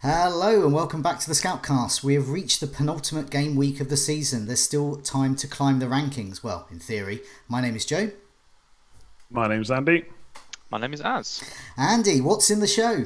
Hello and welcome back to the Scoutcast. We have reached the penultimate game week of the season. There's still time to climb the rankings. Well, in theory. My name is Joe. My name's Andy. My name is Az. Andy, what's in the show?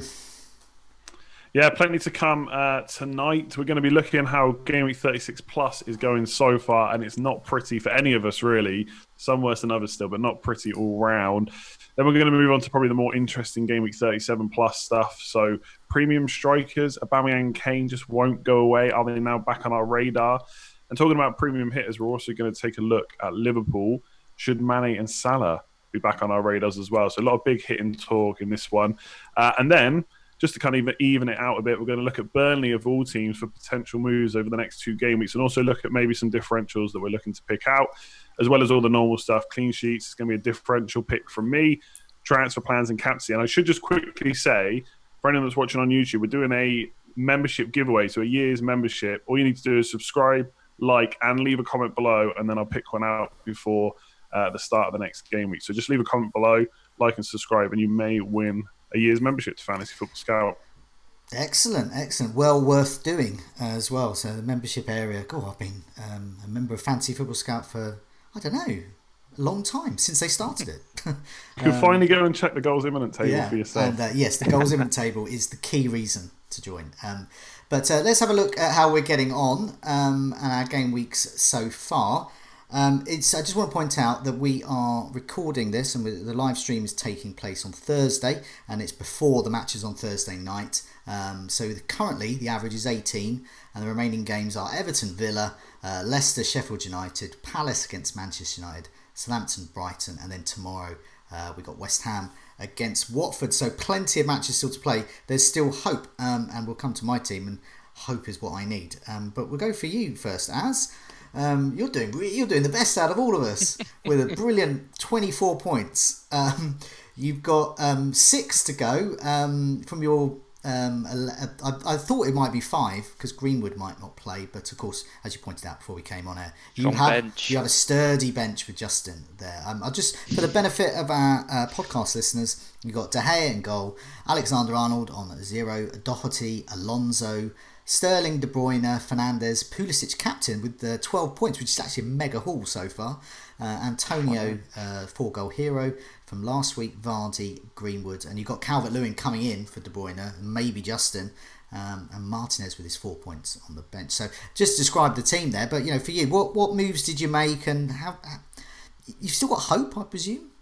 Yeah, plenty to come tonight. We're going to be looking at how Game Week 36 Plus is going so far, and it's not pretty for any of us, really. Some worse than others still, but not pretty all round. Then we're going to move on to probably the more interesting Game Week 37 Plus stuff. So premium strikers, Aubameyang and Kane just won't go away. Are they now back on our radar? And talking about premium hitters, we're also going to take a look at Liverpool. Should Mane and Salah be back on our radars as well? So a lot of big hitting talk in this one. And then, just to kind of even it out a bit, we're going to look at Burnley of all teams for potential moves over the next 2 game weeks, and also look at maybe some differentials that we're looking to pick out, as well as all the normal stuff. Clean sheets, it's going to be a differential pick from me, transfer plans and captaincy. And I should just quickly say, for anyone that's watching on YouTube, we're doing a membership giveaway, so a year's membership. All you need to do is subscribe, like, and leave a comment below, and then I'll pick one out before the start of the next game week. So just leave a comment below, like and subscribe, and you may win a year's membership to Fantasy Football Scout. Excellent. Well worth doing as well. So the membership area, I've been a member of Fantasy Football Scout for, I don't know, a long time, since they started it. You can finally go and check the goals imminent table for yourself. And, yes, the goals imminent table is the key reason to join. But let's have a look at how we're getting on and our game weeks so far. I just want to point out that we are recording this, and the live stream is taking place on Thursday, and it's before the matches on Thursday night. So currently the average is 18, and the remaining games are Everton, Villa, Leicester, Sheffield United, Palace against Manchester United, Southampton, Brighton, and then tomorrow we got West Ham against Watford. So plenty of matches still to play. There's still hope, and we'll come to my team, and hope is what I need. But we'll go for you first, Az. You're doing the best out of all of us with a brilliant 24 points. You've got 6 to go from your. I thought it might be 5 because Greenwood might not play, but of course, as you pointed out before we came on air, you have a sturdy bench for Justin there. I'll just, for the benefit of our podcast listeners, you've got De Gea in goal, Alexander-Arnold on 0, Doherty, Alonso, Sterling, De Bruyne, Fernandes, Pulisic captain with the 12 points, which is actually a mega haul so far. Antonio, 4-goal hero from last week, Vardy, Greenwood, and you've got Calvert-Lewin coming in for De Bruyne, and maybe Justin, and Martinez with his 4 points on the bench. So just describe the team there, but for you, what moves did you make, and how you've still got hope, I presume?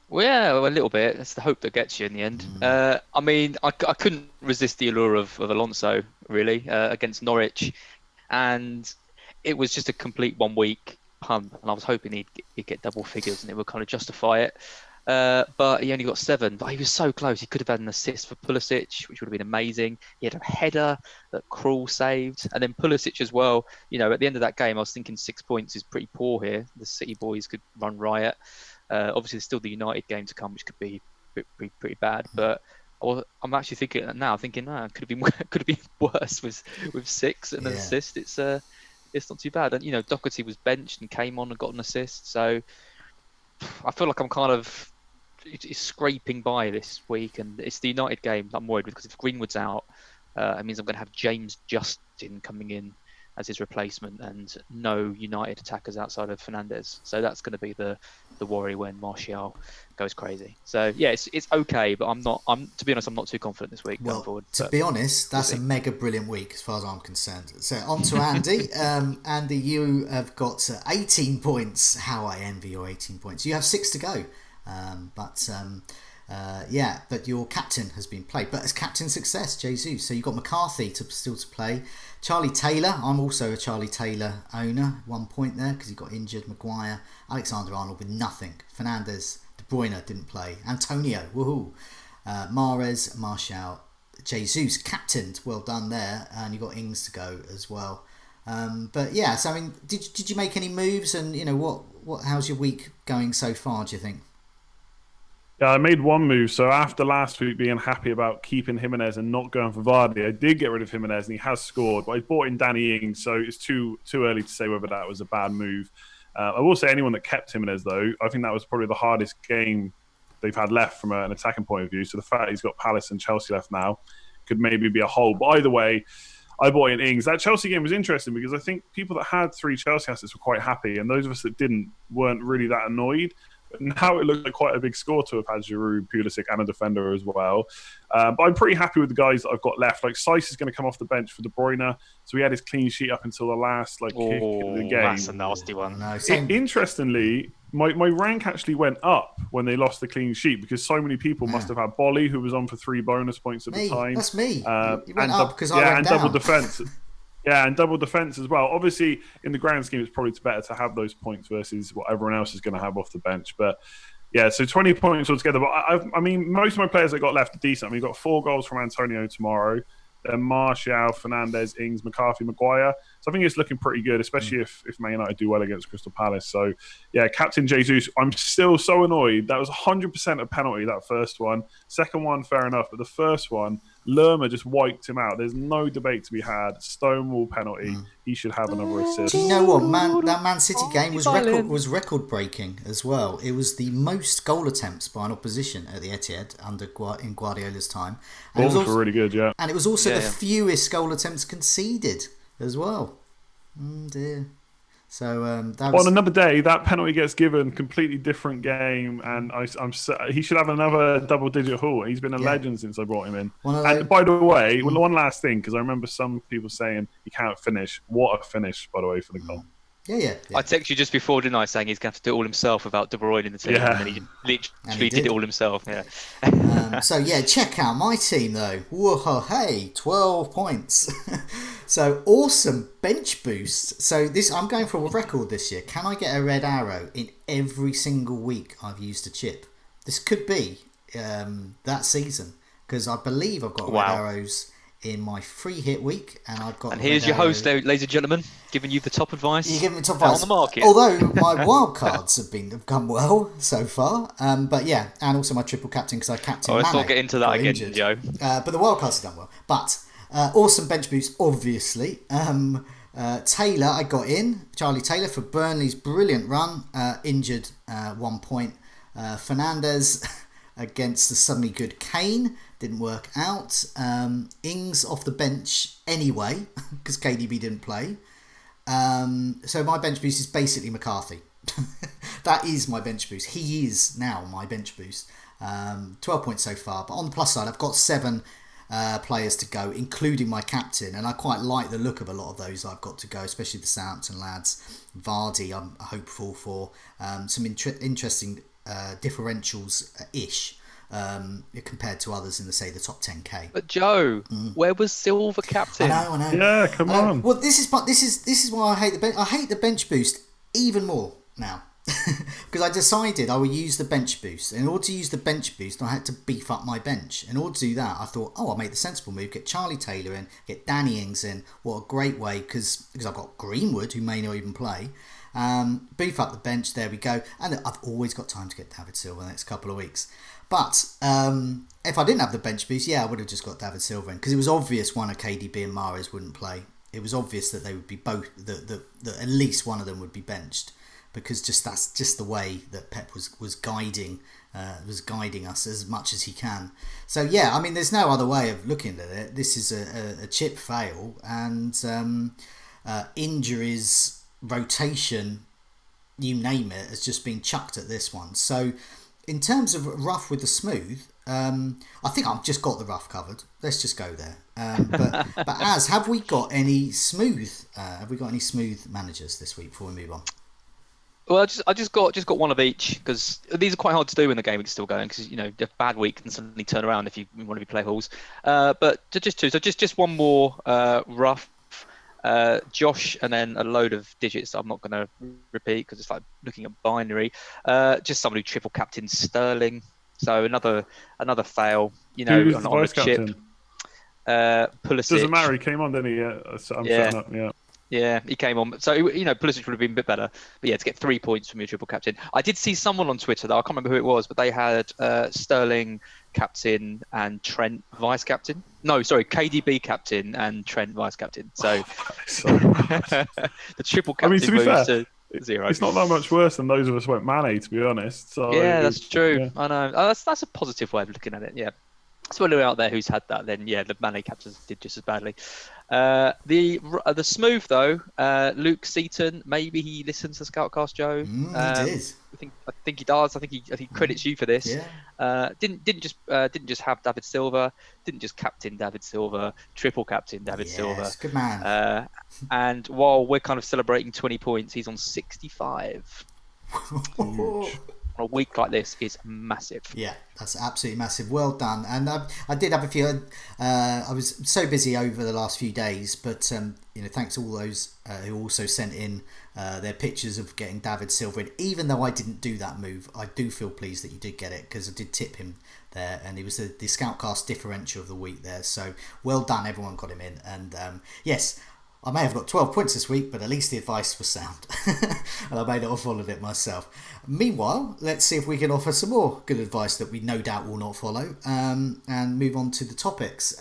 Well, yeah, a little bit. That's the hope that gets you in the end. I mean, I couldn't resist the allure of Alonso, really, against Norwich. And it was just a complete 1 week punt. And I was hoping he'd get double figures and it would kind of justify it. But he only got 7. But he was so close. He could have had an assist for Pulisic, which would have been amazing. He had a header that Krul saved. And then Pulisic as well. At the end of that game, I was thinking 6 points is pretty poor here. The City boys could run riot. Obviously, there's still the United game to come, which could be pretty bad. But I'm actually thinking it could have been worse with 6 and an assist. It's not too bad. And Doherty was benched and came on and got an assist. So I feel like I'm kind of scraping by this week, and it's the United game I'm worried with, because if Greenwood's out, it means I'm going to have James Justin coming in as his replacement, and no United attackers outside of Fernandes. So that's going to be the worry when Martial goes crazy. So yeah, it's okay, but to be honest, I'm not too confident this week going forward. To be honest, that's a mega brilliant week as far as I'm concerned. So on to Andy. Andy, you have got 18 points. How I envy your 18 points. You have 6 to go. But your captain has been played. But as captain success, Jesus. So you've got McCarthy still to play. Charlie Taylor, I'm also a Charlie Taylor owner. 1 point there because he got injured. Maguire, Alexander-Arnold with nothing. Fernandes, De Bruyne didn't play. Antonio, woohoo. Mahrez, Martial, Jesus captained. Well done there. And you got Ings to go as well. So I mean, did you make any moves? And how's your week going so far, do you think? Yeah, I made one move. So after last week being happy about keeping Jimenez and not going for Vardy, I did get rid of Jimenez, and he has scored. But I bought in Danny Ings, so it's too early to say whether that was a bad move. I will say anyone that kept Jimenez, though, I think that was probably the hardest game they've had left from an attacking point of view. So the fact he's got Palace and Chelsea left now, could maybe be a hole. But either way, I bought in Ings. That Chelsea game was interesting because I think people that had 3 Chelsea assets were quite happy, and those of us that didn't weren't really that annoyed. But now it looked like quite a big score to have had Giroud, Pulisic, and a defender as well. But I'm pretty happy with the guys that I've got left. Like Saiss is going to come off the bench for De Bruyne, so he had his clean sheet up until the last kick of the game. That's a nasty one. No, Interestingly, my rank actually went up when they lost the clean sheet because so many people must have had Bolly, who was on for 3 bonus points at the time. That's me. You went up because I went and down. double defense. Yeah, and double defense as well. Obviously, in the grand scheme, it's probably better to have those points versus what everyone else is going to have off the bench. But yeah, so 20 points altogether. But I mean, most of my players that got left are decent. I mean, we've got 4 goals from Antonio tomorrow. Then Martial, Fernandes, Ings, McCarthy, Maguire. So I think it's looking pretty good, especially if Man United do well against Crystal Palace. So yeah, Captain Jesus, I'm still so annoyed. That was 100% a penalty, that first one. Second one, fair enough. But the first one, Lerma just wiped him out. There's no debate to be had. Stonewall penalty. He should have another assist. Do you know what? That Man City game was record breaking as well. It was the most goal attempts by an opposition at the Etihad in Guardiola's time. And Balls were really good, yeah. And it was also the fewest goal attempts conceded as well. Oh dear. So that was... On another day, that penalty gets given, completely different game, and he should have another double-digit haul. He's been a legend since I brought him in. And by the way, one last thing, because I remember some people saying he can't finish. What a finish, by the way, for the goal. Yeah. I texted you just before, didn't I, saying he's going to have to do it all himself without De Bruyne in the team, and then he literally did it all himself. Yeah. So yeah, check out my team though. Whoa, hey, 12 points. So awesome bench boost. So I'm going for a record this year. Can I get a red arrow in every single week I've used a chip? This could be that season because I believe I've got red arrows in my free hit week, and I've got. And here's your host, ladies and gentlemen, giving you the top advice. You're giving me top advice on the market. Although my wild cards have gone well so far, but yeah, and also my triple captain because I captained. Let's not get into that again, injured. Joe. But the wild cards have done well. But awesome bench boost, obviously. Taylor, I got in Charlie Taylor for Burnley's brilliant run. Injured 1 point. Fernandes against the suddenly good Kane. Didn't work out. Ings off the bench anyway because KDB didn't play. So my bench boost is basically McCarthy. That is my bench boost. He is now my bench boost. 12 points so far. But on the plus side, I've got 7 players to go, including my captain. And I quite like the look of a lot of those I've got to go, especially the Southampton lads. Vardy, I'm hopeful for. Some interesting differentials-ish. Compared to others in the top 10k. But Joe, where was Silver captain? I know. Yeah, come on. Well, this is why I hate the bench. I hate the bench boost even more now because I decided I would use the bench boost. In order to use the bench boost, I had to beef up my bench. In order to do that, I thought, I'll make the sensible move: get Charlie Taylor in, get Danny Ings in. What a great way because I've got Greenwood who may not even play. Beef up the bench. There we go. And I've always got time to get David Silva the next couple of weeks. But if I didn't have the bench boost, I would have just got David Silva in because it was obvious one of KDB and Mahrez wouldn't play. It was obvious that they would be both that at least one of them would be benched because that's just the way that Pep was guiding us as much as he can. So yeah, I mean, there's no other way of looking at it. This is a chip fail and injuries, rotation, you name it, has just been chucked at this one. So. In terms of rough with the smooth, I think I've just got the rough covered. Let's just go there. But have we got any smooth? Have we got any smooth managers this week before we move on? Well, I just got one of each because these are quite hard to do when the game is still going because a bad week can suddenly turn around if you want to be play halls. But just two. So just one more rough. Josh, and then a load of digits that I'm not going to repeat because it's like looking at binary. Just someone who triple captain Sterling, so another fail. On a chip. Pulisic. Doesn't matter. He came on, didn't he? Setting up. Yeah, he came on. So Pulisic would have been a bit better. But yeah, to get 3 points from your triple captain. I did see someone on Twitter though. I can't remember who it was, but they had Sterling captain and Trent vice captain. No, sorry, KDB captain and Trent vice captain. So, the triple captain to be fair, to 0. It's not that much worse than those of us went Mane, to be honest. So yeah, that's true. Yeah. I know. That's a positive way of looking at it. Yeah. someone out there who's had that, then yeah, the Mane captains did just as badly. The smooth though, Luke Seaton, maybe he listens to Scoutcast, Joe. He did. I think he does. I think he credits you for this. Yeah. Didn't just have David Silva, didn't just captain David Silva, triple captain David Silva. Good man. And while we're kind of celebrating 20 points, he's on 65. Huge. On a week like this is massive. Yeah, that's absolutely massive. Well done. And I did have a few. I was so busy over the last few days, but thanks to all those who also sent in their pictures of getting David Silva in. Even though I didn't do that move, I do feel pleased that you did get it, because I did tip him there, and he was the Scoutcast differential of the week there. So well done, everyone got him in. And yes, I may have got 12 points this week, but at least the advice was sound. And I may not have followed it myself. Meanwhile, let's see if we can offer some more good advice that we no doubt will not follow, and move on to the topics.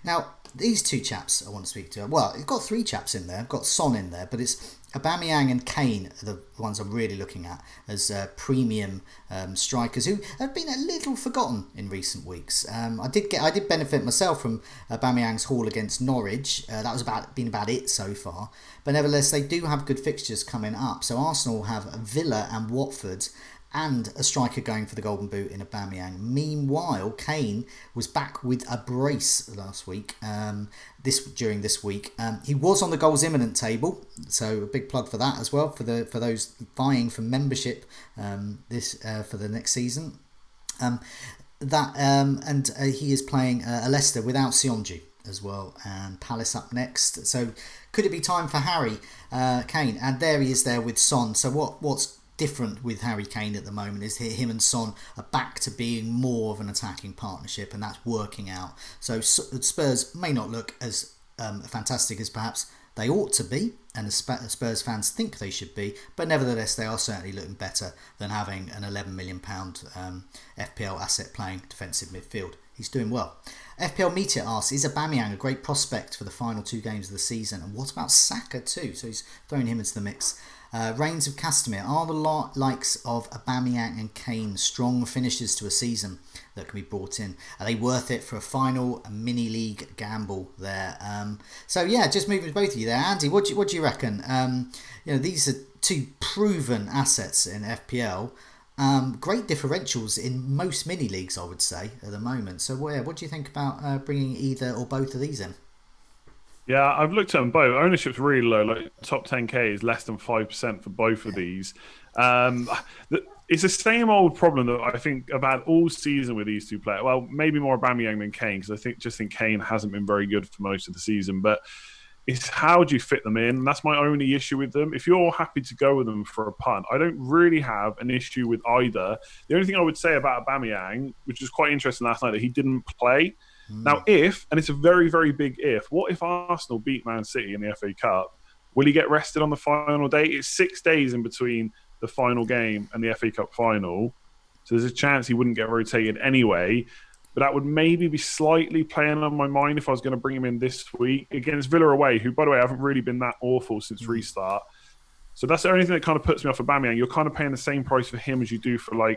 Now, these two chaps I want to speak to. Well, you've got three chaps in there. I've got Son in there, but it's Aubameyang and Kane are the ones I'm really looking at as premium strikers who have been a little forgotten in recent weeks. I did benefit myself from Aubameyang's haul against Norwich. That was been about it so far. But nevertheless, they do have good fixtures coming up. So Arsenal have Villa and Watford, and a striker going for the Golden Boot in Aubameyang. Meanwhile, Kane was back with a brace last week. During this week, he was on the goals imminent table, so a big plug for that as well for those vying for membership for the next season. And he is playing a Leicester without Sionju as well, and Palace up next. So could it be time for Harry Kane? And there he is there with Son. So what's different with Harry Kane at the moment is him and Son are back to being more of an attacking partnership, and that's working out. So Spurs may not look as fantastic as perhaps they ought to be, and as Spurs fans think they should be, but nevertheless they are certainly looking better than having an £11 million FPL asset playing defensive midfield. He's doing well. FPL Meteor asks, is Aubameyang a great prospect for the final two games of the season? And what about Saka too? So he's throwing him into the mix. Reigns of Castamere, are the likes of Aubameyang and Kane strong finishes to a season that can be brought in? Are they worth it for a mini league gamble there? So yeah, just moving to both of you there. Andy, what do you reckon? These are two proven assets in FPL. Great differentials in most mini leagues, I would say, at the moment. So what do you think about bringing either or both of these in? Yeah, I've looked at them both. Ownership's really low. Like top 10k is less than 5% for both of these. It's the same old problem that I think I've had all season with these two players. Well, maybe more Aubameyang than Kane, because I think Kane hasn't been very good for most of the season. But it's how do you fit them in? That's my only issue with them. If you're happy to go with them for a punt, I don't really have an issue with either. The only thing I would say about Aubameyang, which was quite interesting last night, that he didn't play. Now, and it's a very, very big if, what if Arsenal beat Man City in the FA Cup? Will he get rested on the final day? It's 6 days in between the final game and the FA Cup final. So there's a chance he wouldn't get rotated anyway. But that would maybe be slightly playing on my mind if I was going to bring him in this week against Villa away, who, by the way, haven't really been that awful since restart. So that's the only thing that kind of puts me off Aubameyang. You're kind of paying the same price for him as you do for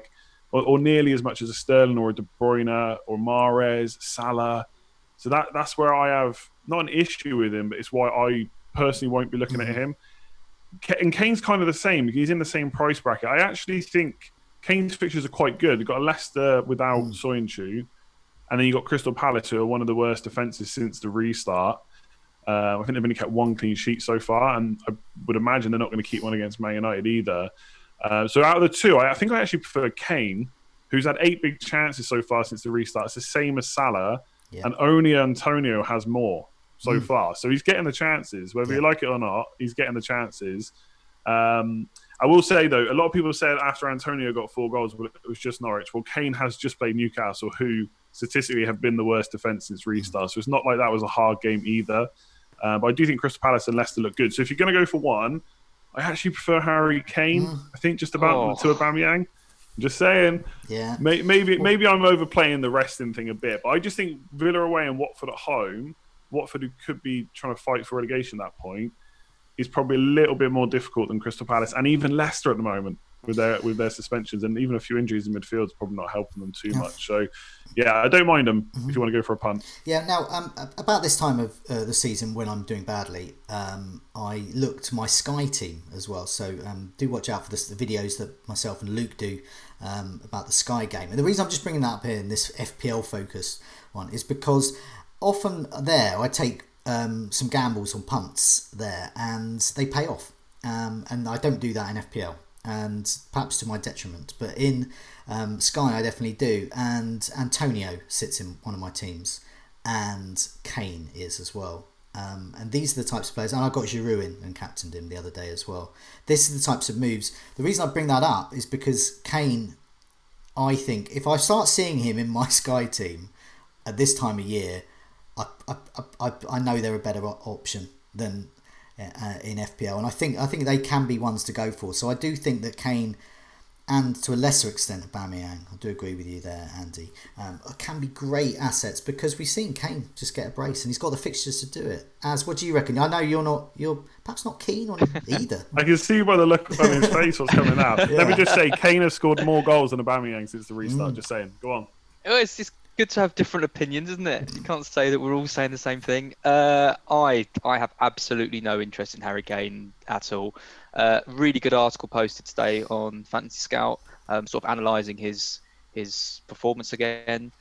or nearly as much as a Sterling or a De Bruyne or Mahrez, Salah. So that's where I have not an issue with him, but it's why I personally won't be looking at him. And Kane's kind of the same. He's in the same price bracket. I actually think Kane's fixtures are quite good. You've got a Leicester without Soyuncu, and then you've got Crystal Palace, who are one of the worst defences since the restart. I think they've only kept one clean sheet so far, and I would imagine they're not going to keep one against Man United either. So out of the two, I think I actually prefer Kane, who's had 8 big chances so far since the restart. It's the same as Salah, and only Antonio has more so far. So he's getting the chances. Whether you like it or not, he's getting the chances. I will say, though, a lot of people said after Antonio got 4 goals, well, it was just Norwich. Well, Kane has just played Newcastle, who statistically have been the worst defence since restart. So it's not like that was a hard game either. But I do think Crystal Palace and Leicester look good. So if you're going to go for one, I actually prefer Harry Kane. I think just about to Aubameyang. I'm just saying. Yeah. Maybe I'm overplaying the resting thing a bit, but I just think Villa away and Watford at home, Watford who could be trying to fight for relegation at that point, is probably a little bit more difficult than Crystal Palace and even Leicester at the moment. with their suspensions, and even a few injuries in midfield is probably not helping them too much. So, yeah, I don't mind them if you want to go for a punt. Yeah. Now, about this time of the season when I'm doing badly, I look to my Sky team as well. So do watch out for the videos that myself and Luke do about the Sky game. And the reason I'm just bringing that up here in this FPL focused one is because often there I take some gambles on punts there, and they pay off. And I don't do that in FPL, and perhaps to my detriment. But in Sky, I definitely do. And Antonio sits in one of my teams, and Kane is as well. And these are the types of players. And I got Giroud in and captained him the other day as well. This is the types of moves. The reason I bring that up is because Kane, I think, if I start seeing him in my Sky team at this time of year, I know they're a better option than in FPL, and I think they can be ones to go for. So I do think that Kane, and to a lesser extent Aubameyang, I do agree with you there, Andy, can be great assets because we've seen Kane just get a brace, and he's got the fixtures to do it. What do you reckon? I know you're perhaps not keen on him either. I can see by the look on his face what's coming out. Let me just say, Kane has scored more goals than Aubameyang since the restart. Just saying, go on. Oh, it's just good to have different opinions, isn't it? You can't say that we're all saying the same thing. I have absolutely no interest in Harry Kane at all. Really good article posted today on Fantasy Scout, sort of analysing his performance again.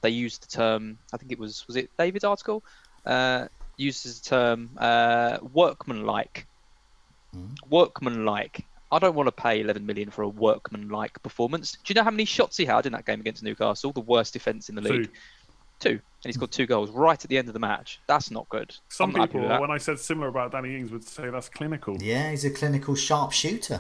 They used the term, I think it was it David's article? Used the term workmanlike. Workmanlike. I don't want to pay 11 million for a workman-like performance. Do you know how many shots he had in that game against Newcastle? The worst defence in the league. Two. And he scored 2 goals right at the end of the match. That's not good. Some people, when I said similar about Danny Ings, would say that's clinical. Yeah, he's a clinical sharpshooter.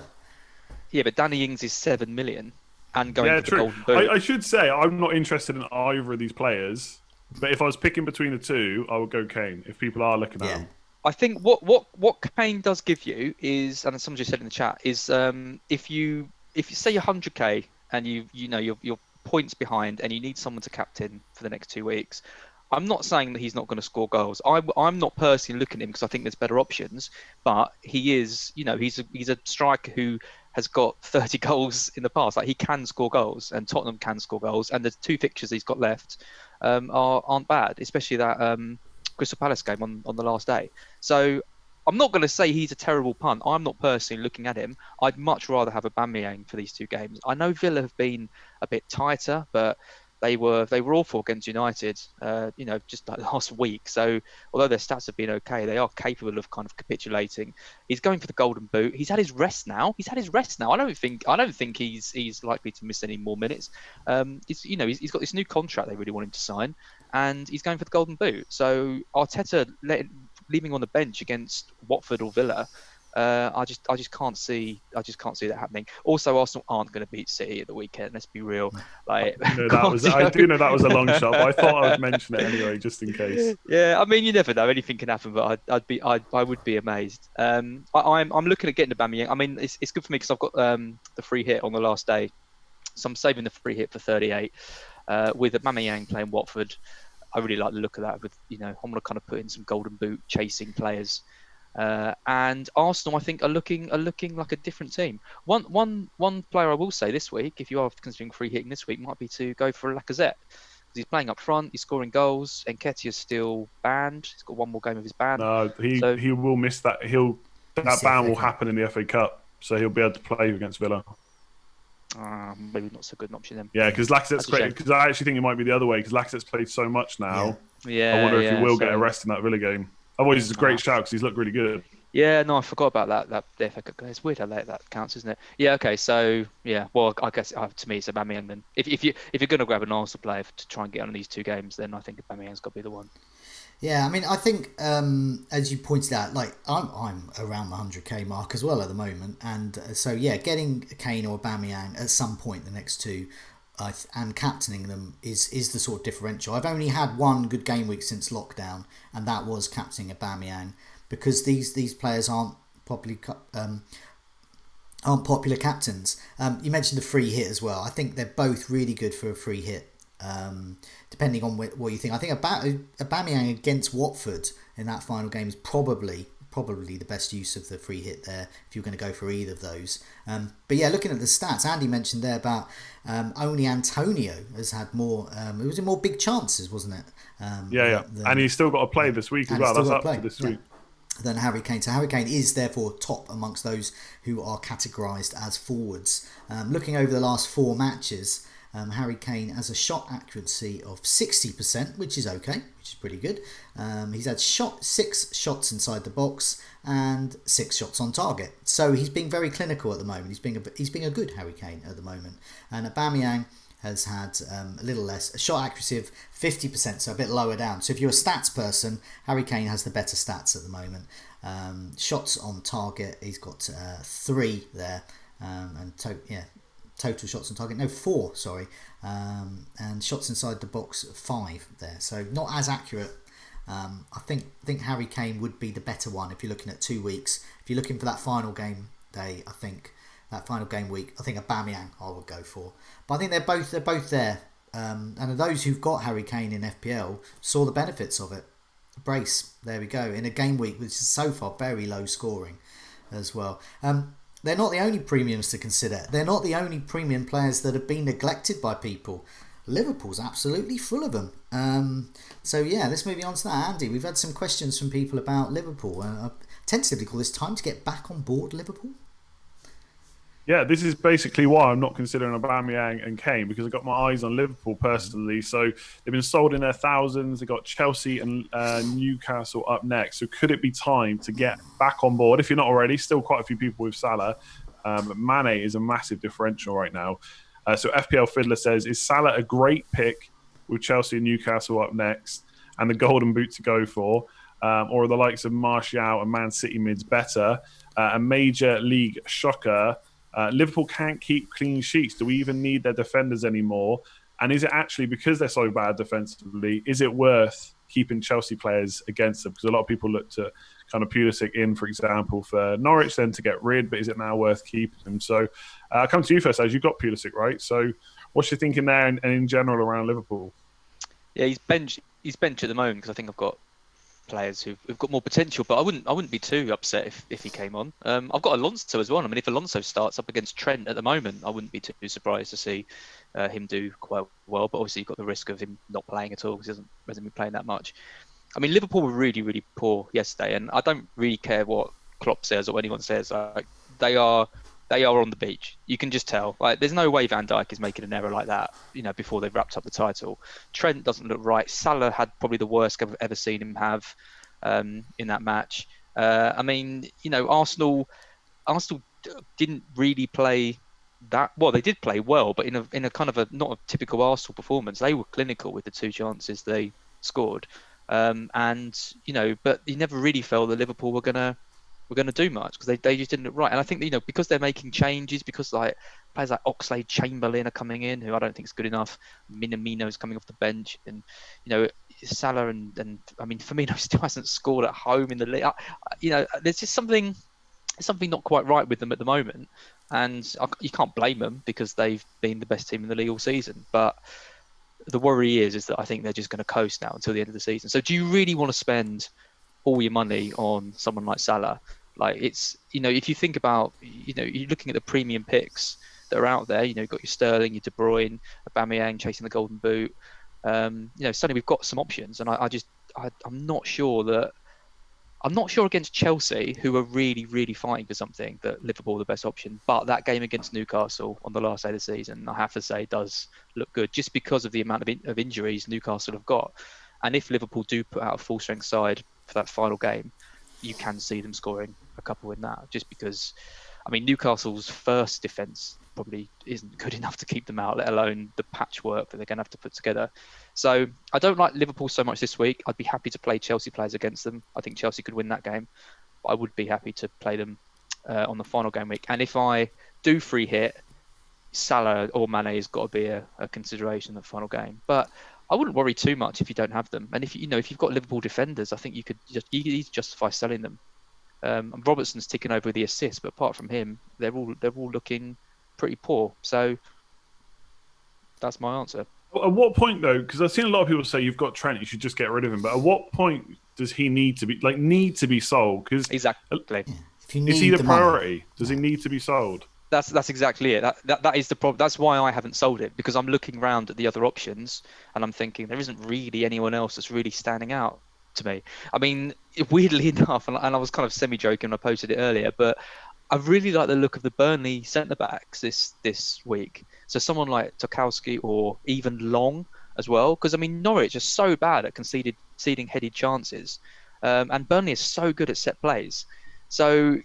Yeah, but Danny Ings is 7 million and going for the Golden Boot. I should say I'm not interested in either of these players, but if I was picking between the two, I would go Kane, if people are looking at him. I think what Kane does give you is, and someone just said in the chat, is if you say you're 100k and you're points behind and you need someone to captain for the next 2 weeks. I'm not saying that he's not going to score goals. I'm not personally looking at him because I think there's better options, but he is, he's a striker who has got 30 goals in the past. Like, he can score goals, and Tottenham can score goals, and the 2 fixtures he's got left aren't bad, especially that Crystal Palace game on the last day. So I'm not going to say he's a terrible punt. I'm not personally looking at him. I'd much rather have Aubameyang for these 2 games. I know Villa have been a bit tighter, but they were awful against United, just like last week. So although their stats have been okay, they are capable of kind of capitulating. He's going for the Golden Boot. He's had his rest now. I don't think he's likely to miss any more minutes. He's got this new contract they really want him to sign, and he's going for the Golden Boot. So Arteta leaving on the bench against Watford or Villa, I just can't see that happening. Also, Arsenal aren't going to beat City at the weekend. Let's be real. I do know that was a long shot, but I thought I would mention it anyway, just in case. Yeah, I mean, you never know. Anything can happen, but I would be amazed. I'm looking at getting the Aubameyang. I mean, it's good for me because I've got the free hit on the last day, so I'm saving the free hit for 38 with Aubameyang playing Watford. I really like the look of that. I'm going to kind of put in some Golden Boot chasing players. And Arsenal, I think, are looking like a different team. One player I will say this week, if you are considering free hitting this week, might be to go for Lacazette, because he's playing up front, he's scoring goals. Nketiah's still banned; he's got one more game of his ban. No, he will miss that. That ban will happen in the FA Cup, so he'll be able to play against Villa. Maybe not so good an option then. Yeah, because Lacazette's great. Because I actually think it might be the other way, because Lacazette's played so much now. Yeah. I wonder if he will get a rest in that Villa game. Otherwise, it's a great shout because he's looked really good. Yeah, no, I forgot about that. It's weird how late that counts, isn't it? Yeah, okay, so yeah, well, I guess to me it's Aubameyang then. If you're going to grab an Arsenal player to try and get on these 2 games, then I think Aubameyang's got to be the one. Yeah, I mean, I think as you pointed out, like I'm around the 100k mark as well at the moment, and so yeah, getting Kane or Aubameyang at some point the next 2. And captaining them is the sort of differential. I've only had 1 good game week since lockdown, and that was captaining Aubameyang, because these players aren't popular captains. You mentioned the free hit as well. I think they're both really good for a free hit, depending on what you think. I think Aubameyang against Watford in that final game is probably probably the best use of the free hit there if you're going to go for either of those. But yeah, looking at the stats, Andy mentioned there about only Antonio has had more. It was in more big chances, wasn't it? And he's still got to play this week as well. That's up to this week. Than Harry Kane. So Harry Kane is therefore top amongst those who are categorised as forwards. Looking over the last 4 matches, Harry Kane has a shot accuracy of 60%, which is okay, which is pretty good. He's had 6 shots inside the box and 6 shots on target. So he's being very clinical at the moment. He's being a good Harry Kane at the moment. And Aubameyang has had a little less, a shot accuracy of 50%, so a bit lower down. So if you're a stats person, Harry Kane has the better stats at the moment. Shots on target, he's got 3 there, and total shots on target, no 4, sorry, and shots inside the box 5 there. So not as accurate. I think Harry Kane would be the better one if you're looking at 2 weeks. If you're looking for that final game day, I think that final game week, I think Aubameyang I would go for. But I think they're both there. And those who've got Harry Kane in FPL saw the benefits of it. Brace, there we go, in a game week which is so far very low scoring as well. They're not the only premiums to consider. They're not the only premium players that have been neglected by people. Liverpool's absolutely full of them. So yeah, let's move on to that. Andy, we've had some questions from people about Liverpool. I tentatively call this time to get back on board Liverpool. Yeah, this is basically why I'm not considering Aubameyang and Kane, because I've got my eyes on Liverpool personally. So they've been sold in their thousands. They've got Chelsea and Newcastle up next. So could it be time to get back on board? If you're not already, still quite a few people with Salah. Mane is a massive differential right now. So FPL Fiddler says, is Salah a great pick with Chelsea and Newcastle up next and the golden boot to go for? Or are the likes of Martial and Man City mids better? A major league shocker. Liverpool can't keep clean sheets. Do we even need their defenders anymore? And is it actually, because they're so bad defensively, is it worth keeping Chelsea players against them? Because a lot of people look to kind of Pulisic in, for example, for Norwich then to get rid, but is it now worth keeping them? So I'll come to you first, as you've got Pulisic, right? So what's your thinking there and in general around Liverpool? Yeah, he's bench at the moment because I think I've got players who've got more potential, but I wouldn't be too upset if he came on. I've got Alonso as well. I mean, if Alonso starts up against Trent at the moment, I wouldn't be too surprised to see him do quite well. But obviously, you've got the risk of him not playing at all because he hasn't been playing that much. I mean, Liverpool were really, really poor yesterday, and I don't really care what Klopp says or anyone says. They are on the beach. You can just tell. Like, there's no way Van Dijk is making an error like that, before they've wrapped up the title. Trent doesn't look right. Salah had probably the worst I've ever seen him have in that match. I mean, Arsenal didn't really play that well. They did play well, but in a kind of a not a typical Arsenal performance. They were clinical with the 2 chances they scored, but you never really felt that Liverpool were gonna do much because they just didn't look right. And I think because they're making changes, because like players like Oxlade-Chamberlain are coming in, who I don't think is good enough. Minamino's coming off the bench, and Salah and I mean Firmino still hasn't scored at home in the league. There's just something not quite right with them at the moment, and you can't blame them because they've been the best team in the league all season. But the worry is that I think they're just going to coast now until the end of the season. So do you really want to spend all your money on someone like Salah? Like, it's, if you think about, you're looking at the premium picks that are out there, you've got your Sterling, your De Bruyne, Aubameyang chasing the golden boot. Suddenly we've got some options, and I'm not sure against Chelsea, who are really, really fighting for something, that Liverpool are the best option. But that game against Newcastle on the last day of the season, I have to say, does look good just because of the amount of injuries Newcastle have got. And if Liverpool do put out a full strength side for that final game, you can see them scoring a couple in that, just because, I mean, Newcastle's first defence probably isn't good enough to keep them out, let alone the patchwork that they're going to have to put together. So I don't like Liverpool so much this week. I'd be happy to play Chelsea players against them. I think Chelsea could win that game, but I would be happy to play them on the final game week. And if I do free hit, Salah or Mane has got to be a consideration in the final game. But I wouldn't worry too much if you don't have them. And if you've got Liverpool defenders, I think you could justify selling them. And Robertson's ticking over the assists, but apart from him, they're all looking pretty poor. So that's my answer. At what point, though, because I've seen a lot of people say you've got Trent, you should just get rid of him. But at what point does he need to be sold? Because exactly, if you need is he the priority? Money, does he need to be sold? That's exactly it. That is the problem. That's why I haven't sold it, because I'm looking around at the other options and I'm thinking there isn't really anyone else that's really standing out to me. I mean, weirdly enough, and I was kind of semi-joking when I posted it earlier, but I really like the look of the Burnley centre-backs this week. So someone like Tokowski or even Long as well, because I mean Norwich are so bad at conceding headed chances, and Burnley is so good at set plays. So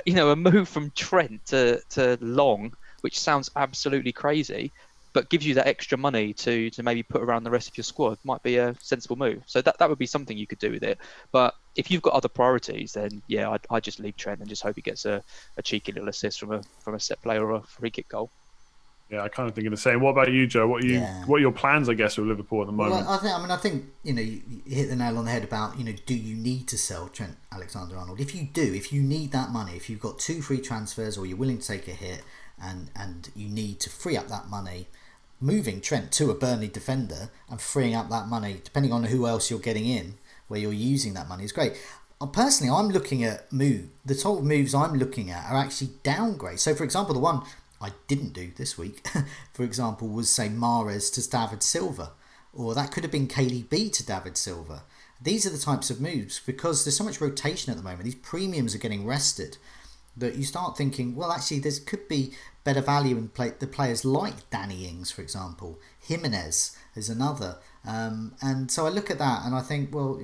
a move from Trent to Long, which sounds absolutely crazy, but gives you that extra money to maybe put around the rest of your squad, might be a sensible move. So that would be something you could do with it. But if you've got other priorities, then yeah, I'd just leave Trent and just hope he gets a cheeky little assist from a set play or a free kick goal. Yeah, I kind of think of the same. What about you, Joe? What are your plans, I guess, with Liverpool at the moment? Well, I think you hit the nail on the head about do you need to sell Trent Alexander-Arnold? If you do, if you need that money, if you've got 2 free transfers or you're willing to take a hit and you need to free up that money, moving Trent to a Burnley defender and freeing up that money, depending on who else you're getting in, where you're using that money, is great. Personally, I'm looking at the sort of moves I'm looking at are actually downgrades. So, for example, the one I didn't do this week, for example, was say Mahrez to David Silva, or that could have been KDB to David Silva. These are the types of moves, because there's so much rotation at the moment. These premiums are getting rested that you start thinking, well, actually, there could be better value in the players like Danny Ings, for example. Jimenez is another. And so I look at that and I think, well,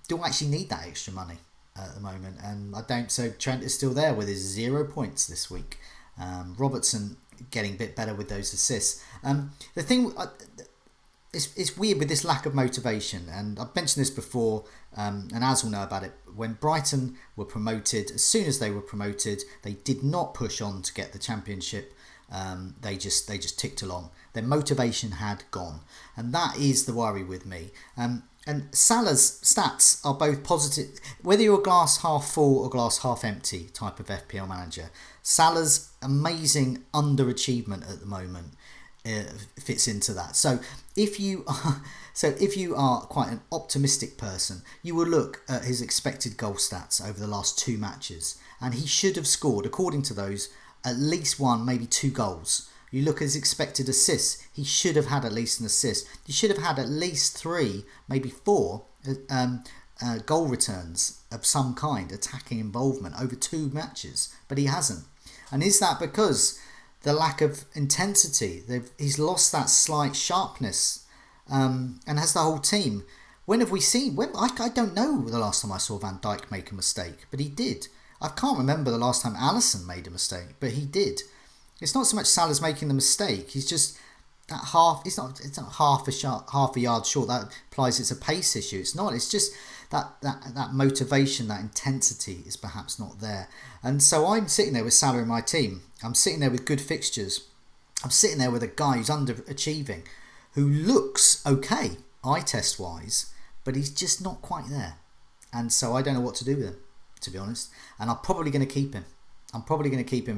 do I actually need that extra money at the moment? And I don't. So Trent is still there with his 0 points this week. Robertson getting a bit better with those assists. The thing, it's weird with this lack of motivation, and I've mentioned this before, and Az will know about it. When Brighton were promoted, as soon as they were promoted, they did not push on to get the Championship. They just ticked along. Their motivation had gone, and that is the worry with me. And Salah's stats are both positive. Whether you're a glass half full or glass half empty type of FPL manager, Salah's amazing underachievement at the moment fits into that. So if you are quite an optimistic person, you will look at his expected goal stats over the last 2 matches, and he should have scored, according to those, at least 1, maybe 2 goals. You look at his expected assists, he should have had at least an assist. He should have had at least 3, maybe 4 goal returns of some kind, attacking involvement over 2 matches, but he hasn't. And is that because the lack of intensity? He's lost that slight sharpness, and has the whole team. When have we seen? I don't know the last time I saw Van Dijk make a mistake, but he did. I can't remember the last time Alisson made a mistake, but he did. It's not so much Salah's making the mistake. He's just that half. It's not half a yard short. That implies it's a pace issue. It's not. It's just that motivation, that intensity is perhaps not there. And so I'm sitting there with Salah in my team. I'm sitting there with good fixtures. I'm sitting there with a guy who's underachieving, who looks okay eye test wise, but he's just not quite there. And so I don't know what to do with him, to be honest. And I'm probably going to keep him.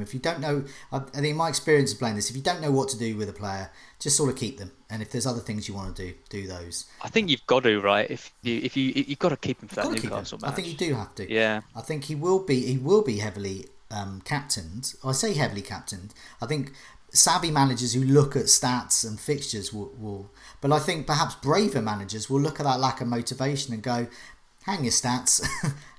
If you don't know, I think my experience of playing this, if you don't know what to do with a player, just sort of keep them. And if there's other things you want to do those. I think you've got to, right? If you've got to keep him for that Newcastle match. I think you do have to. Yeah. I think he will be heavily captained. I say heavily captained. I think savvy managers who look at stats and fixtures will, but I think perhaps braver managers will look at that lack of motivation and go, hang your stats,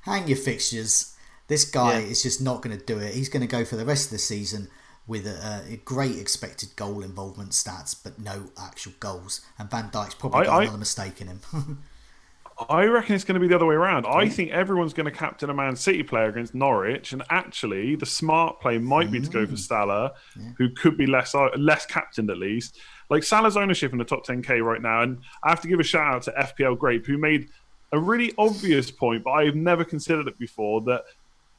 hang your fixtures. This guy is just not going to do it. He's going to go for the rest of the season with a great expected goal involvement stats, but no actual goals. And Van Dijk's probably got another mistake in him. I reckon it's going to be the other way around. I think everyone's going to captain a Man City player against Norwich, and actually the smart play might be to go for Salah, who could be less captained at least. Like Salah's ownership in the top 10k right now, and I have to give a shout out to FPL Grape, who made a really obvious point, but I've never considered it before, that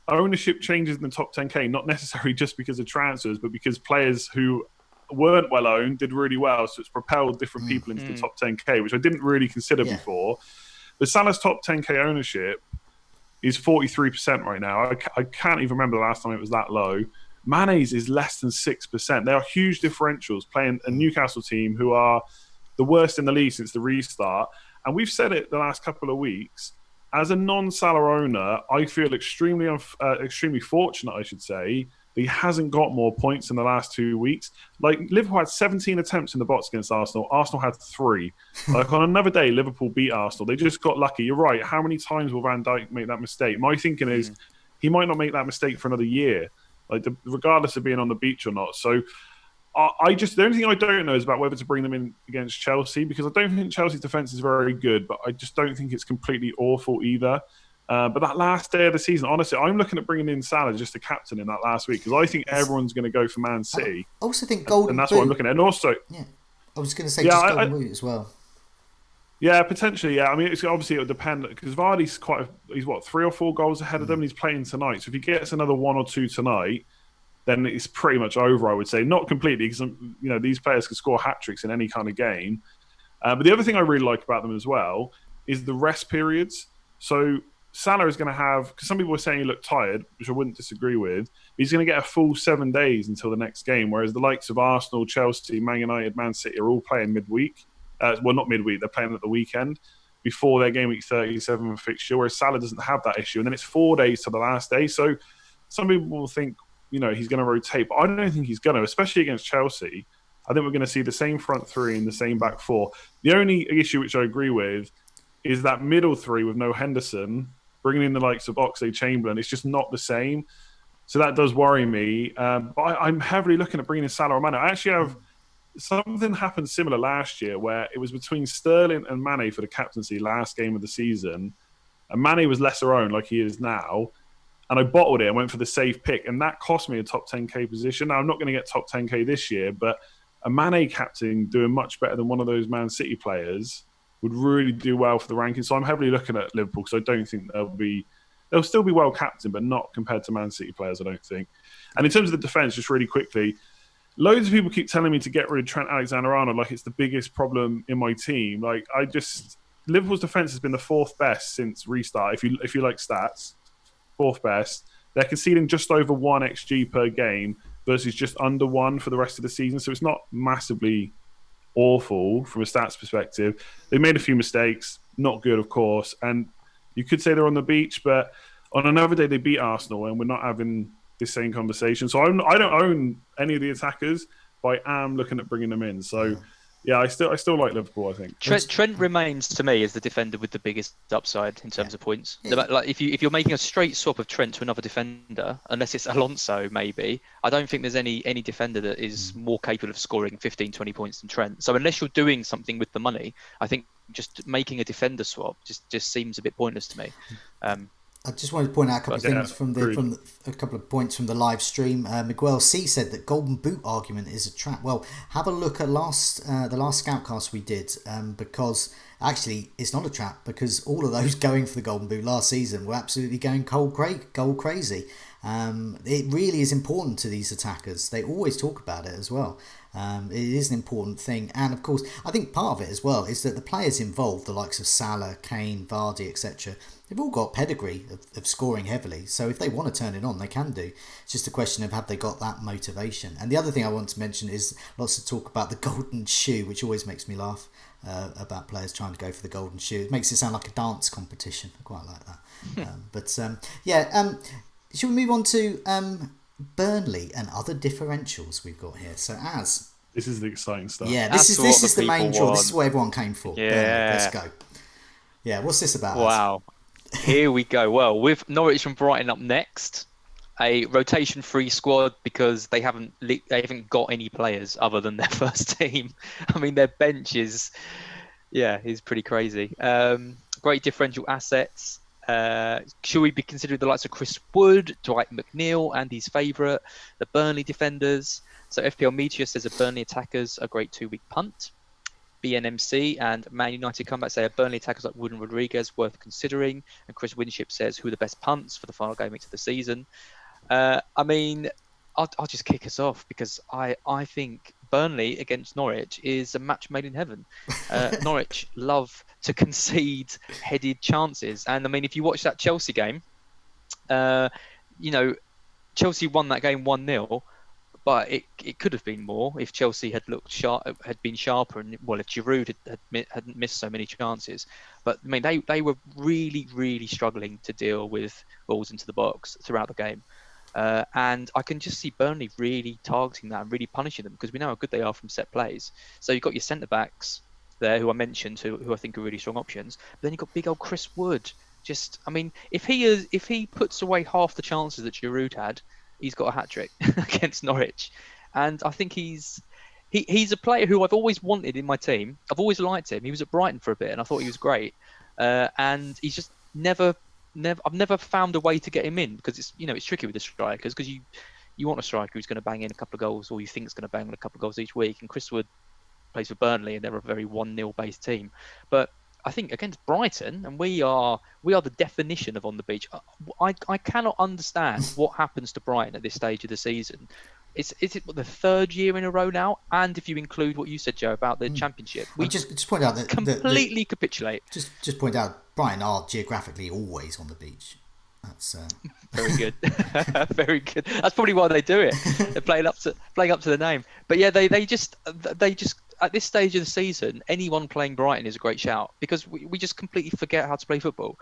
ownership changes in the top 10k, not necessarily just because of transfers, but because players who weren't well owned did really well. So it's propelled different people into the top 10k, which I didn't really consider before. But Salah's top 10k ownership is 43% right now. I can't even remember the last time it was that low. Mane's is less than 6%. They are huge differentials playing a Newcastle team who are the worst in the league since the restart. And we've said it the last couple of weeks. as a non-Salah owner, I feel extremely fortunate, I should say, that he hasn't got more points in the last 2 weeks. Like, Liverpool had 17 attempts in the box against Arsenal. Arsenal had 3. Like, on another day, Liverpool beat Arsenal. They just got lucky. You're right. How many times will Van Dijk make that mistake? My thinking is he might not make that mistake for another year, like regardless of being on the beach or not. So the only thing I don't know is about whether to bring them in against Chelsea, because I don't think Chelsea's defence is very good, but I just don't think it's completely awful either. But that last day of the season, honestly, I'm looking at bringing in Salah just to captain in that last week, because I think everyone's going to go for Man City. I also think Golden and that's Boot. what I'm looking at. And also, yeah, I was going to say just Golden Boot as well. Yeah, potentially. Yeah, I mean, it would depend, because Vardy's he's 3 or 4 goals ahead of them. And he's playing tonight, so if he gets another 1 or 2 tonight, then it's pretty much over, I would say. Not completely, because these players can score hat-tricks in any kind of game. But the other thing I really like about them as well is the rest periods. So Salah is going to have, because some people were saying he looked tired, which I wouldn't disagree with, but he's going to get a full 7 days until the next game, whereas the likes of Arsenal, Chelsea, Man United, Man City are all playing midweek. Well, not midweek, they're playing at the weekend before their game week 37 fixture, whereas Salah doesn't have that issue. And then it's 4 days to the last day. So some people will think, he's going to rotate, but I don't think he's going to, especially against Chelsea. I think we're going to see the same front 3 and the same back 4. The only issue which I agree with is that middle 3 with no Henderson, bringing in the likes of Oxlade-Chamberlain, it's just not the same. So that does worry me. But I'm heavily looking at bringing in Salah or Mane. I actually have something happened similar last year where it was between Sterling and Mane for the captaincy last game of the season. And Mane was lesser owned like he is now. And I bottled it and went for the safe pick. And that cost me a top 10k position. Now, I'm not going to get top 10k this year, but a Mane captain doing much better than one of those Man City players would really do well for the rankings. So I'm heavily looking at Liverpool, because I don't think they'll still be well captained, but not compared to Man City players, I don't think. And in terms of the defence, just really quickly, loads of people keep telling me to get rid of Trent Alexander-Arnold like it's the biggest problem in my team. Like, Liverpool's defence has been the 4th best since restart. If you like stats, 4th best. They're conceding just over 1 XG per game versus just under 1 for the rest of the season. So it's not massively awful from a stats perspective. They made a few mistakes, not good, of course. And you could say they're on the beach, but on another day they beat Arsenal, and we're not having this same conversation. So I don't own any of the attackers, but I am looking at bringing them in. So yeah, I still like Liverpool, I think. Trent remains, to me, as the defender with the biggest upside in terms of points. Like, if you're making a straight swap of Trent to another defender, unless it's Alonso, maybe, I don't think there's any defender that is more capable of scoring 15, 20 points than Trent. So unless you're doing something with the money, I think just making a defender swap just seems a bit pointless to me. I just wanted to point out a couple of things from a couple of points from the live stream. Miguel C said that Golden Boot argument is a trap. Well, have a look at the last Scoutcast we did, because actually it's not a trap, because all of those going for the Golden Boot last season were absolutely going goal crazy. It really is important to these attackers. They always talk about it as well. It is an important thing, and of course I think part of it as well is that the players involved, the likes of Salah, Kane, Vardy, etc., they've all got pedigree of scoring heavily, so if they want to turn it on, they can do. It's just a question of have they got that motivation. And the other thing I want to mention is lots of talk about the golden shoe, which always makes me laugh, about players trying to go for the golden shoe. It makes it sound like a dance competition. I quite like that. Should we move on to Burnley and other differentials we've got here? So this is the exciting stuff. Yeah, this is the main draw. This is what everyone came for. Yeah, Burnley, let's go. Yeah, what's this about? Wow. Here we go. Well, with Norwich and Brighton up next, a rotation-free squad because they haven't got any players other than their first team. I mean, their bench is pretty crazy. Great differential assets. Should we be considering the likes of Chris Wood, Dwight McNeil, Andy's favourite, the Burnley defenders? So FPL Meteor says the Burnley attackers a great 2-week punt. BNMC and Man United comeback say a Burnley attackers like Wood and Rodriguez worth considering. And Chris Winship says who are the best punts for the final game week of the season. I mean, I'll just kick us off because I think Burnley against Norwich is a match made in heaven. Norwich love to concede headed chances. And I mean, if you watch that Chelsea game, Chelsea won that game 1-0. but it could have been more if Chelsea had looked sharp, had been sharper, and if Giroud hadn't missed so many chances. But I mean, they were really, really struggling to deal with balls into the box throughout the game. And I can just see Burnley really targeting that and really punishing them, because we know how good they are from set plays. So you've got your centre backs there, who I mentioned, who I think are really strong options. But then you've got big old Chris Wood. I mean, if he puts away half the chances that Giroud had, he's got a hat trick against Norwich. And I think he's a player who I've always wanted in my team. I've always liked him. He was at Brighton for a bit, and I thought he was great. And he's just never. I've never found a way to get him in, because it's tricky with the strikers, because you want a striker who's going to bang in a couple of goals, or you think is going to bang in a couple of goals each week. And Chris Wood plays for Burnley, and they're a very 1-0 based team. But I think against Brighton, and we are the definition of on the beach. I cannot understand what happens to Brighton at this stage of the season. Is it the third year in a row now? And if you include what you said, Joe, about the Championship, we just point out that completely capitulate. Just point out, Brighton are geographically always on the beach. That's very good, very good. That's probably why they do it. They're playing up to the name. But yeah, they just at this stage of the season, anyone playing Brighton is a great shout, because we just completely forget how to play football.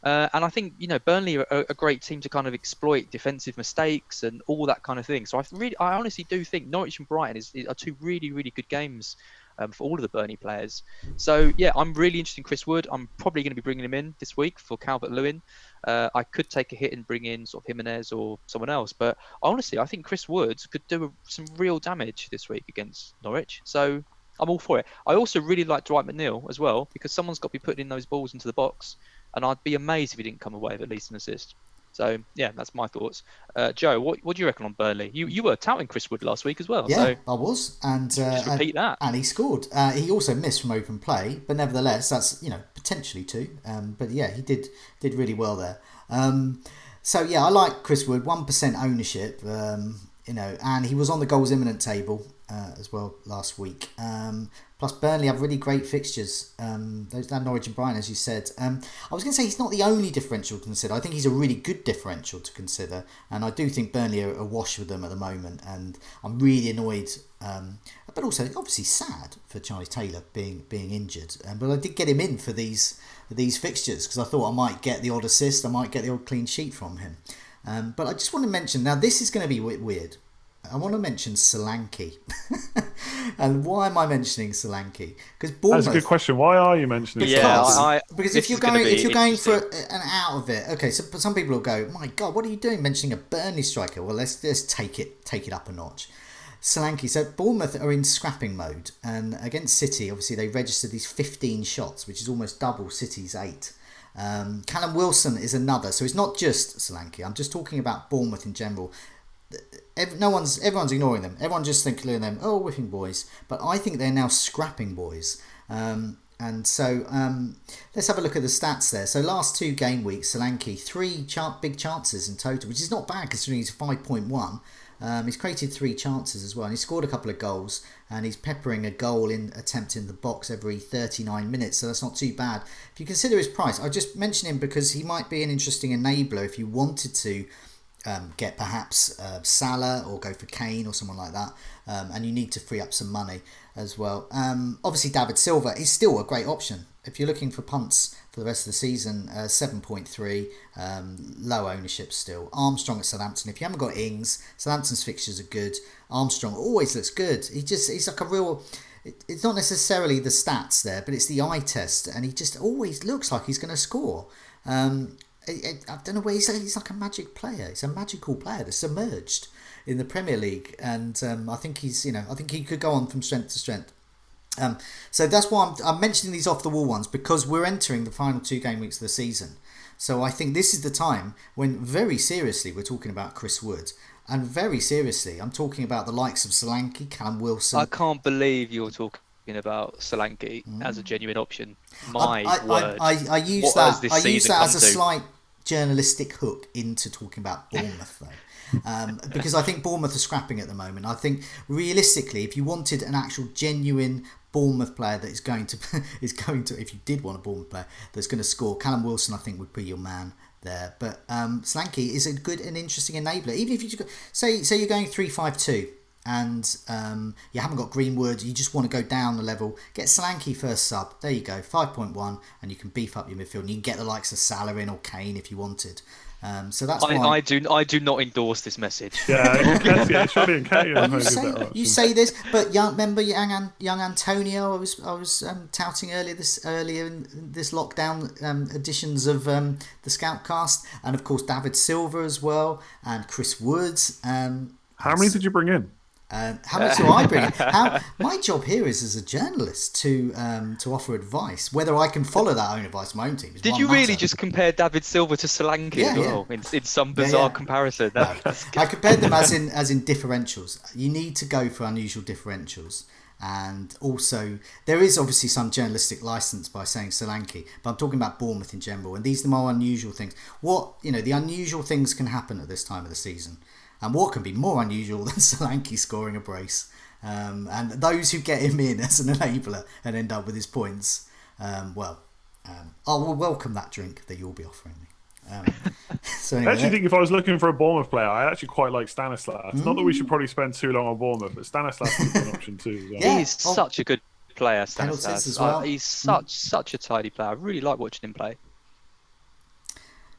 And I think Burnley are a great team to kind of exploit defensive mistakes and all that kind of thing. So I honestly do think Norwich and Brighton are two really, really good games for all of the Burnley players. So yeah, I'm really interested in Chris Wood. I'm probably going to be bringing him in this week for Calvert-Lewin. I could take a hit and bring in sort of Jimenez or someone else, but honestly, I think Chris Wood could do some real damage this week against Norwich. So I'm all for it. I also really like Dwight McNeil as well, because someone's got to be putting in those balls into the box, and I'd be amazed if he didn't come away with at least an assist. So yeah, that's my thoughts. Joe, what do you reckon on Burnley? You were touting Chris Wood last week as well. Yeah, so I was, and just repeat that. And he scored. He also missed from open play, but nevertheless, that's potentially two. But yeah, he did really well there. So yeah, I like Chris Wood. 1% ownership. And he was on the goals imminent table as well last week. Plus, Burnley have really great fixtures. Those Norwich and Brighton, as you said. I was going to say he's not the only differential to consider. I think he's a really good differential to consider, and I do think Burnley are awash with them at the moment. And I'm really annoyed, but also obviously sad for Charlie Taylor being injured. But I did get him in for these fixtures, because I thought I might get the odd assist, I might get the odd clean sheet from him. But I just want to mention, now this is going to be weird. I want to mention Solanke. And why am I mentioning Solanke? Because Bournemouth... That's a good question. Why are you mentioning Solanke? Because if you're going for an out of it, okay, so some people will go, my God, what are you doing mentioning a Burnley striker? Well, let's take it up a notch. Solanke. So Bournemouth are in scrapping mode, and against City, obviously they registered these 15 shots, which is almost double City's 8. Callum Wilson is another, so it's not just Solanke. I'm just talking about Bournemouth in general. Everyone's ignoring them. Everyone's just thinking of them, oh, whipping boys. But I think they're now scrapping boys. And so let's have a look at the stats there. So last 2 game weeks, Solanke, 3 big chances in total, which is not bad considering he's 5.1. He's created 3 chances as well, and he scored a couple of goals, and he's peppering a goal in attempt in the box every 39 minutes, so that's not too bad. If you consider his price, I'll just mention him because he might be an interesting enabler if you wanted to get perhaps Salah or go for Kane or someone like that, and you need to free up some money as well. Obviously David Silva is still a great option if you're looking for punts for the rest of the season. 7.3, low ownership still. Armstrong at Southampton. If you haven't got Ings, Southampton's fixtures are good. Armstrong always looks good. He's like a real... It's not necessarily the stats there, but it's the eye test, and he just always looks like he's going to score. I don't know where he's like a magic player. He's a magical player that's emerged in the Premier League, and I think I think he could go on from strength to strength. So that's why I'm mentioning these off the wall ones, because we're entering the final 2 game weeks of the season. So I think this is the time when very seriously we're talking about Chris Wood, and very seriously I'm talking about the likes of Solanke, Callum Wilson. I can't believe you're talking about Solanke as a genuine option. Word. I use that as a slight journalistic hook into talking about Bournemouth though. Because I think Bournemouth are scrapping at the moment. I think realistically, if you wanted an actual genuine Bournemouth player that is going to if you did want a Bournemouth player that's going to score, Callum Wilson I think would be your man there. But Solanke is a good and interesting enabler. Even if you say you're going 3-5-2. and you haven't got Greenwood, you just want to go down the level, get Solanke first sub. There you go, 5.1, and you can beef up your midfield. And you can get the likes of Salah in or Kane if you wanted. So that's why I do not endorse this message. Yeah, it's really Kane. You say this, but remember young Antonio. I was touting earlier in this lockdown editions of the Scoutcast, and of course David Silva as well, and Chris Woods. How many did you bring in? How much do I bring in? My job here is as a journalist to offer advice. Whether I can follow that own advice, my own team. Did you really just compare David Silva to Solanke as well in some bizarre comparison? No, I compared them as in differentials. You need to go for unusual differentials, and also there is obviously some journalistic license by saying Solanke, but I'm talking about Bournemouth in general, and these are the more unusual things. The unusual things can happen at this time of the season. And what can be more unusual than Solanke scoring a brace? And those who get him in as an enabler and end up with his points, I will welcome that drink that you'll be offering me. So anyway, I actually think if I was looking for a Bournemouth player, I actually quite like Stanislas. Not that we should probably spend too long on Bournemouth, but Stanislas is an option too. As well. Yeah, he's such a good player, Stanislas. As well. He's such a tidy player. I really like watching him play.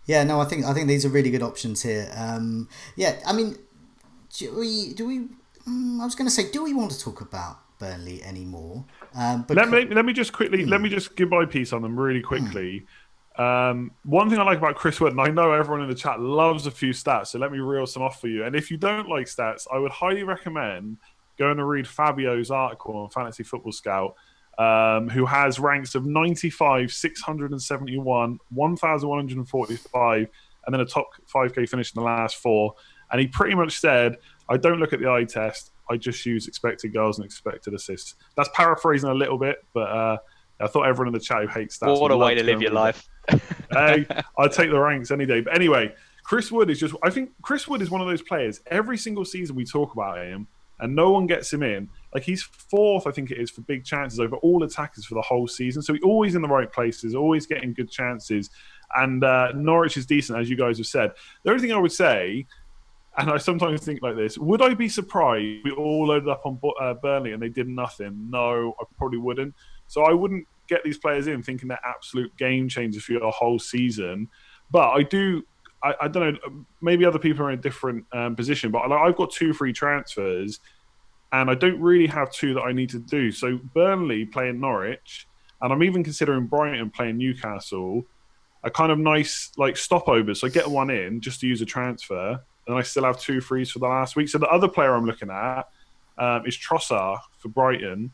Yeah, no, I think these are really good options here. I mean, do we? I was going to say, do we want to talk about Burnley anymore? Let me just give my piece on them really quickly. One thing I like about Chris Wood, and I know everyone in the chat loves a few stats, so let me reel some off for you. And if you don't like stats, I would highly recommend going to read Fabio's article on Fantasy Football Scout. Who has ranks of 95, 671, 1,145, and then a top 5k finish in the last 4. And he pretty much said, I don't look at the eye test, I just use expected goals and expected assists. That's paraphrasing a little bit, but I thought everyone in the chat who hates stats. What a way to live your life. Hey, I'd take the ranks any day. But anyway, I think Chris Wood is one of those players, every single season we talk about him, and no one gets him in. Like, he's 4th, I think it is, for big chances over all attackers for the whole season. So he's always in the right places, always getting good chances. And Norwich is decent, as you guys have said. The only thing I would say, and I sometimes think like this, would I be surprised we all loaded up on Burnley and they did nothing? No, I probably wouldn't. So I wouldn't get these players in thinking they're absolute game changers for your whole season. But I don't know, maybe other people are in a different position, but I've got 2 free transfers, and I don't really have 2 that I need to do. So Burnley playing Norwich, and I'm even considering Brighton playing Newcastle, a kind of nice stopover. So I get 1 in just to use a transfer, and I still have 2 frees for the last week. So the other player I'm looking at is Trossard for Brighton.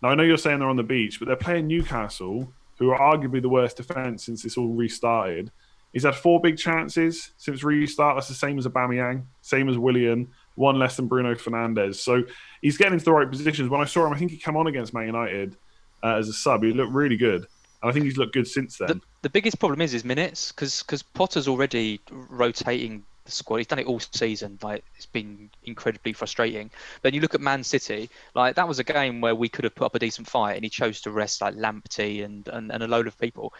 Now, I know you're saying they're on the beach, but they're playing Newcastle, who are arguably the worst defence since this all restarted. He's had 4 big chances since restart. That's the same as Aubameyang, same as Willian, 1 less than Bruno Fernandes. So he's getting into the right positions. When I saw him, I think he came on against Man United as a sub. He looked really good. And I think he's looked good since then. The biggest problem is his minutes, because Potter's already rotating the squad. He's done it all season. It's been incredibly frustrating. Then you look at Man City, that was a game where we could have put up a decent fight, and he chose to rest Lamptey and a load of people.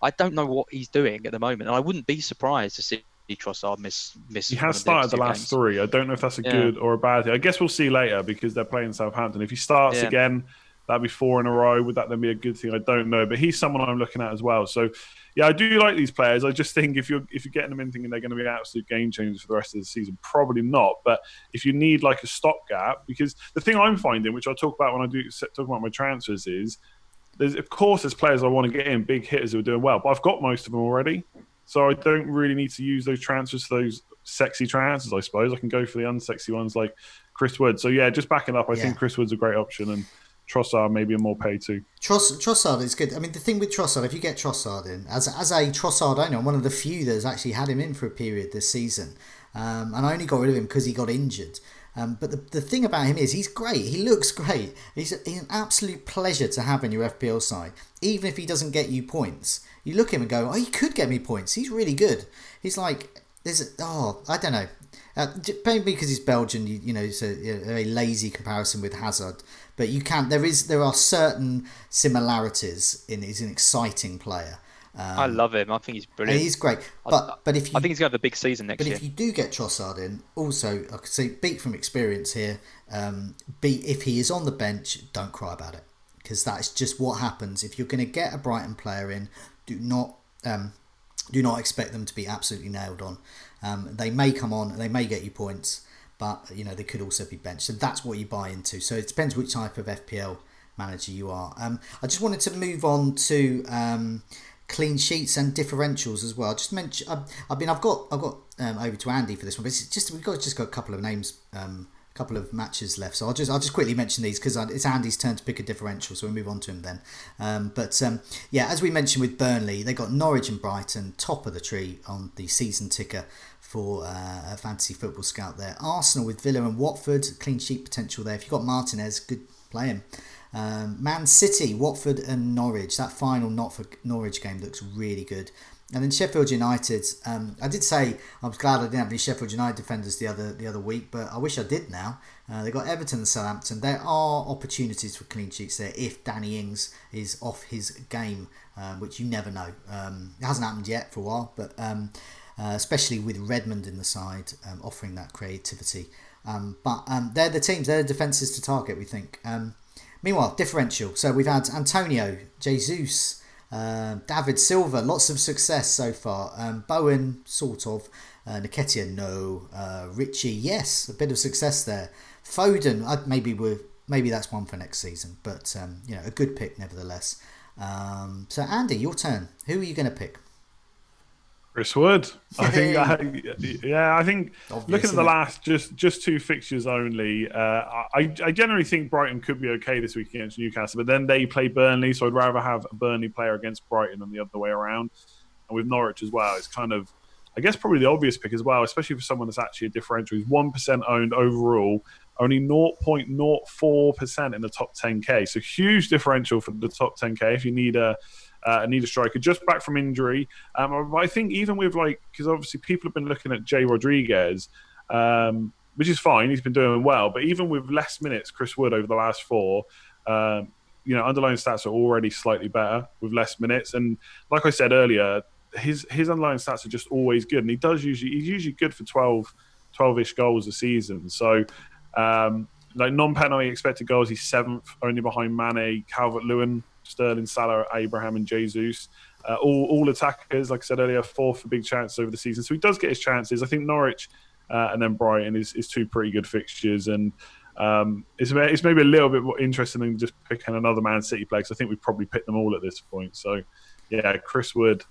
I don't know what he's doing at the moment, and I wouldn't be surprised to see Trossard miss. He has started the last 3. I don't know if that's a good or a bad thing. I guess we'll see later, because they're playing Southampton. If he starts again, that'd be 4 in a row. Would that then be a good thing? I don't know, but he's someone I'm looking at as well. So yeah, I do like these players. I just think if you're getting them in thinking they're going to be absolute game changers for the rest of the season, probably not. But if you need a stopgap, because the thing I'm finding, which I'll talk about when I do talk about my transfers, is there's players I want to get in, big hitters who are doing well, but I've got most of them already. So I don't really need to use those transfers for those sexy transfers, I suppose. I can go for the unsexy ones like Chris Wood. So yeah, just backing up, I think Chris Wood's a great option, and Trossard maybe a more pay too. Trossard is good. I mean, the thing with Trossard, if you get Trossard in, as a Trossard owner, I'm one of the few that has actually had him in for a period this season. And I only got rid of him because he got injured. But the thing about him is he's great. He looks great. He's an absolute pleasure to have in your FPL side. Even if he doesn't get you points, you look at him and go, oh, he could get me points. He's really good. He's I don't know. Maybe because he's Belgian, it's a very lazy comparison with Hazard. But there are certain similarities in he's an exciting player. I love him. I think he's brilliant. He's great. But if you, I think he's going to have a big season next year. But if you do get Trossard in, also I could say beat from experience here. If he is on the bench, don't cry about it, because that is just what happens if you're going to get a Brighton player in. Do not expect them to be absolutely nailed on. They may come on, they may get you points, but they could also be benched. So that's what you buy into. So it depends which type of FPL manager you are. I just wanted to move on to clean sheets and differentials as well. Just mention. I've got over to Andy for this one, but it's just we've got a couple of names, a couple of matches left. So I'll just quickly mention these because it's Andy's turn to pick a differential. So we'll move on to him then. As we mentioned with Burnley, they got Norwich and Brighton top of the tree on the season ticker for a fantasy football scout there. Arsenal with Villa and Watford, clean sheet potential there. If you've got Martinez, good, play him. Man City, Watford and Norwich. That final Norwich game looks really good. And then Sheffield United. I did say I was glad I didn't have any Sheffield United defenders the other week, but I wish I did now. They got Everton and Southampton. There are opportunities for clean sheets there if Danny Ings is off his game, which you never know. It hasn't happened yet for a while, but especially with Redmond in the side, offering that creativity. They're the teams, they're the defences to target, we think. Meanwhile, differential. So we've had Antonio, Jesus, David Silva, lots of success so far. Bowen, sort of. Nketiah, no. Richie, yes, a bit of success there. Foden, maybe that's one for next season, but a good pick nevertheless. So Andy, your turn. Who are you going to pick? Chris Wood. I think Obvious, looking at the last just two fixtures only, I generally think Brighton could be okay this week against Newcastle, but then they play Burnley, so I'd rather have a Burnley player against Brighton than the other way around. And with Norwich as well, it's kind of, I guess, probably the obvious pick as well, especially for someone that's actually a differential. He's 1% owned overall, only 0.04% in the top 10k, so huge differential for the top 10k if you need a striker just back from injury. I think even with because obviously people have been looking at Jay Rodriguez, which is fine, he's been doing well, but even with less minutes, Chris Wood over the last four, underlying stats are already slightly better with less minutes, and like I said earlier, his underlying stats are just always good, and he's usually good for 12-ish goals a season. So non-penalty expected goals, he's 7th, only behind Mane, Calvert-Lewin, Sterling, Salah, Abraham and Jesus. All attackers, like I said earlier, 4th for big chances over the season. So he does get his chances. I think Norwich and then Brighton is two pretty good fixtures. And it's maybe a little bit more interesting than just picking another Man City player, because I think we've probably picked them all at this point. So, yeah, Chris Wood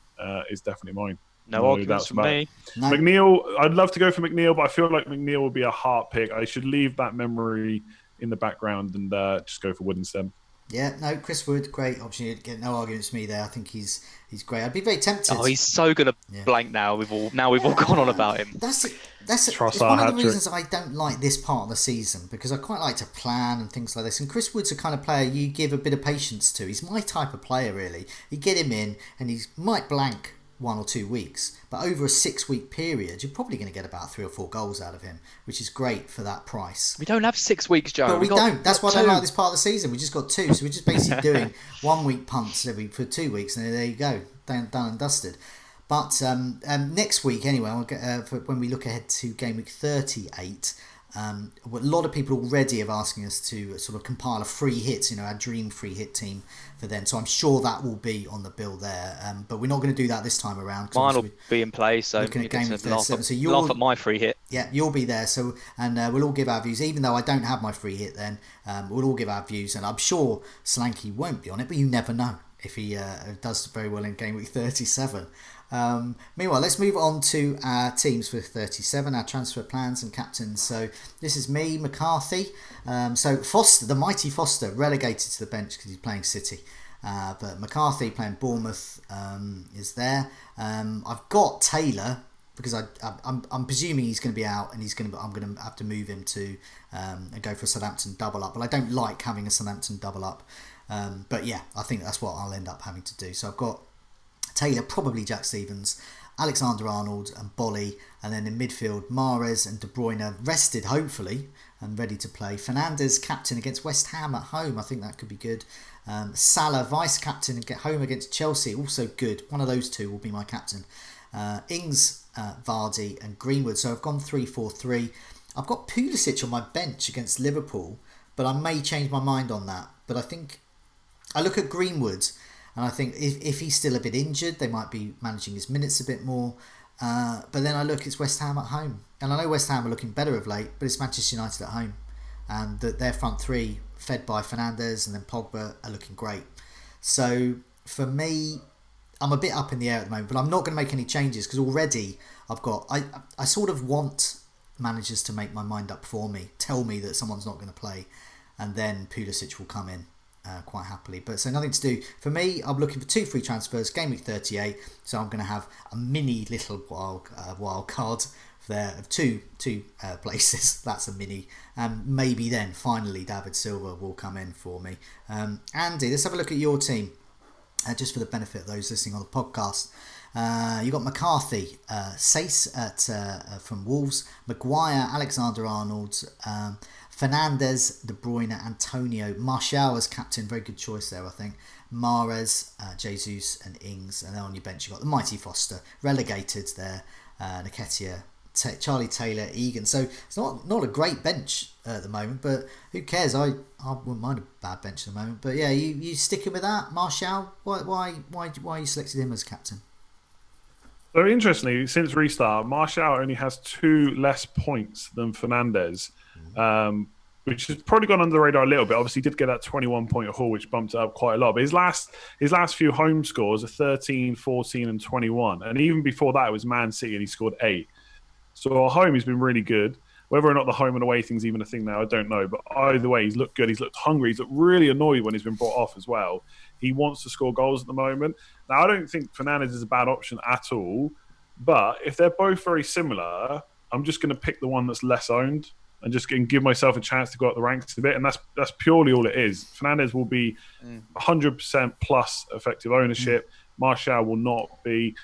is definitely mine. No arguments from me. No. McNeil, I'd love to go for McNeil, but I feel like McNeil will be a heart pick. I should leave that memory in the background and just go for Wood instead. Yeah, no, Chris Wood, great option. Get no arguments from me there. I think he's great. I'd be very tempted. Oh, he's so gonna blank now. We've all gone on about him. It's one of the reasons I don't like this part of the season, because I quite like to plan and things like this. And Chris Wood's the kind of player you give a bit of patience to. He's my type of player, really. You get him in, and he might blank 1 or 2 weeks, but over a 6-week period, you're probably going to get about 3 or 4 goals out of him, which is great for that price. We don't have 6 weeks, Joe. But we don't. That's why I don't like this part of the season. We just got 2, so we're just basically doing 1 week punts for 2 weeks, and there you go, done and dusted. But next week, anyway, when we look ahead to game week 38. A lot of people already are asking us to sort of compile a free hit, our dream free hit team for then. So I'm sure that will be on the bill there. But we're not going to do that this time around. Mine will be in place, so looking at game 37. So laugh at my free hit. Yeah, you'll be there. So we'll all give our views, even though I don't have my free hit. Then we'll all give our views, and I'm sure Solanke won't be on it, but you never know if he does very well in game week 37. Meanwhile, let's move on to our teams for 37, our transfer plans and captains. So this is me, McCarthy. So Foster, the mighty Foster, relegated to the bench because he's playing City. But McCarthy playing Bournemouth is there. I've got Taylor because I'm presuming he's going to be out, and I'm going to have to move him to and go for a Southampton double up. But I don't like having a Southampton double up. But yeah, I think that's what I'll end up having to do. So I've got Taylor, probably Jack Stevens, Alexander-Arnold and Bolly, and then in midfield, Mahrez and De Bruyne rested, hopefully, and ready to play. Fernandes, captain against West Ham at home. I think that could be good. Salah, vice-captain, and get home against Chelsea. Also good. One of those two will be my captain. Ings, Vardy, and Greenwood. So I've gone 3-4-3. I've got Pulisic on my bench against Liverpool, but I may change my mind on that. But I think I look at Greenwood, and I think if he's still a bit injured, they might be managing his minutes a bit more. But then I look, it's West Ham at home. And I know West Ham are looking better of late, but it's Manchester United at home. And their front three, fed by Fernandes and then Pogba, are looking great. So for me, I'm a bit up in the air at the moment, but I'm not going to make any changes because already I sort of want managers to make my mind up for me, tell me that someone's not going to play, and then Pulisic will come in quite happily. But so nothing to do. For me, I'm looking for 2 free transfers, game week 38, so I'm going to have a mini little wild card there of two places. That's a mini. Maybe then finally David Silva will come in for me. Andy, let's have a look at your team. Just for the benefit of those listening on the podcast. You got McCarthy, Sace from Wolves, Maguire, Alexander-Arnold, Fernandes, De Bruyne, Antonio, Martial as captain, very good choice there I think, Mahrez, Jesus and Ings, and then on your bench you got the mighty Foster, relegated there, Nketiah, Charlie Taylor, Egan. So it's not a great bench at the moment, but who cares? I wouldn't mind a bad bench at the moment. But yeah, you sticking with that, Martial? Why you selected him as captain? So interestingly, since restart, Martial only has 2 less points than Fernandes, which has probably gone under the radar a little bit. Obviously, he did get that 21-point haul, which bumped it up quite a lot. But his last few home scores are 13, 14, and 21. And even before that, it was Man City, and he scored 8. So at home, he's been really good. Whether or not the home and away thing's even a thing now, I don't know. But either way, he's looked good. He's looked hungry. He's looked really annoyed when he's been brought off as well. He wants to score goals at the moment. Now, I don't think Fernandes is a bad option at all. But if they're both very similar, I'm just going to pick the one that's less owned and just give myself a chance to go up the ranks a bit. And that's purely all it is. Fernandes will be 100% plus effective ownership. Martial will not be.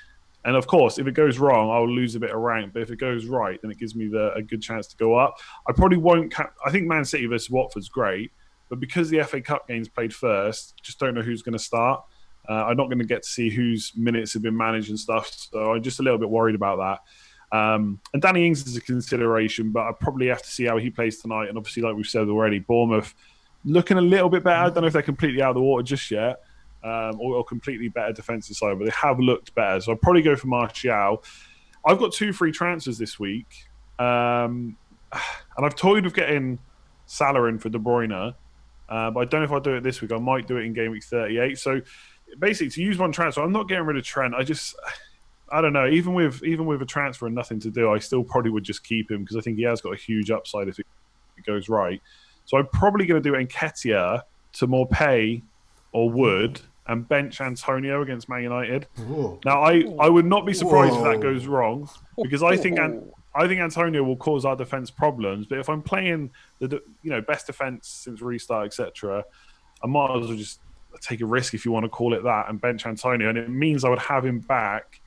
And of course, if it goes wrong, I'll lose a bit of rank. But if it goes right, then it gives me a good chance to go up. I probably won't. I think Man City versus Watford's great, but because the FA Cup game's played first, just don't know who's going to start. I'm not going to get to see whose minutes have been managed and stuff. So I'm just a little bit worried about that. And Danny Ings is a consideration, but I probably have to see how he plays tonight. And obviously, like we've said already, Bournemouth looking a little bit better. I don't know if they're completely out of the water just yet. Or completely better defensive side, but they have looked better. So I'll probably go for Martial. I've got 2 free transfers this week. And I've toyed with getting Salah in for De Bruyne. But I don't know if I'll do it this week. I might do it in game week 38. So basically, to use one transfer, I'm not getting rid of Trent. I don't know. Even with a transfer and nothing to do, I still probably would just keep him because I think he has got a huge upside if it goes right. So I'm probably going to do Nketiah to Morpay or Wood and bench Antonio against Man United. Whoa. Now, I would not be surprised if that goes wrong because I think Antonio will cause our defence problems. But if I'm playing the best defence since restart, etc., I might as well just take a risk, if you want to call it that, and bench Antonio. And it means I would have him back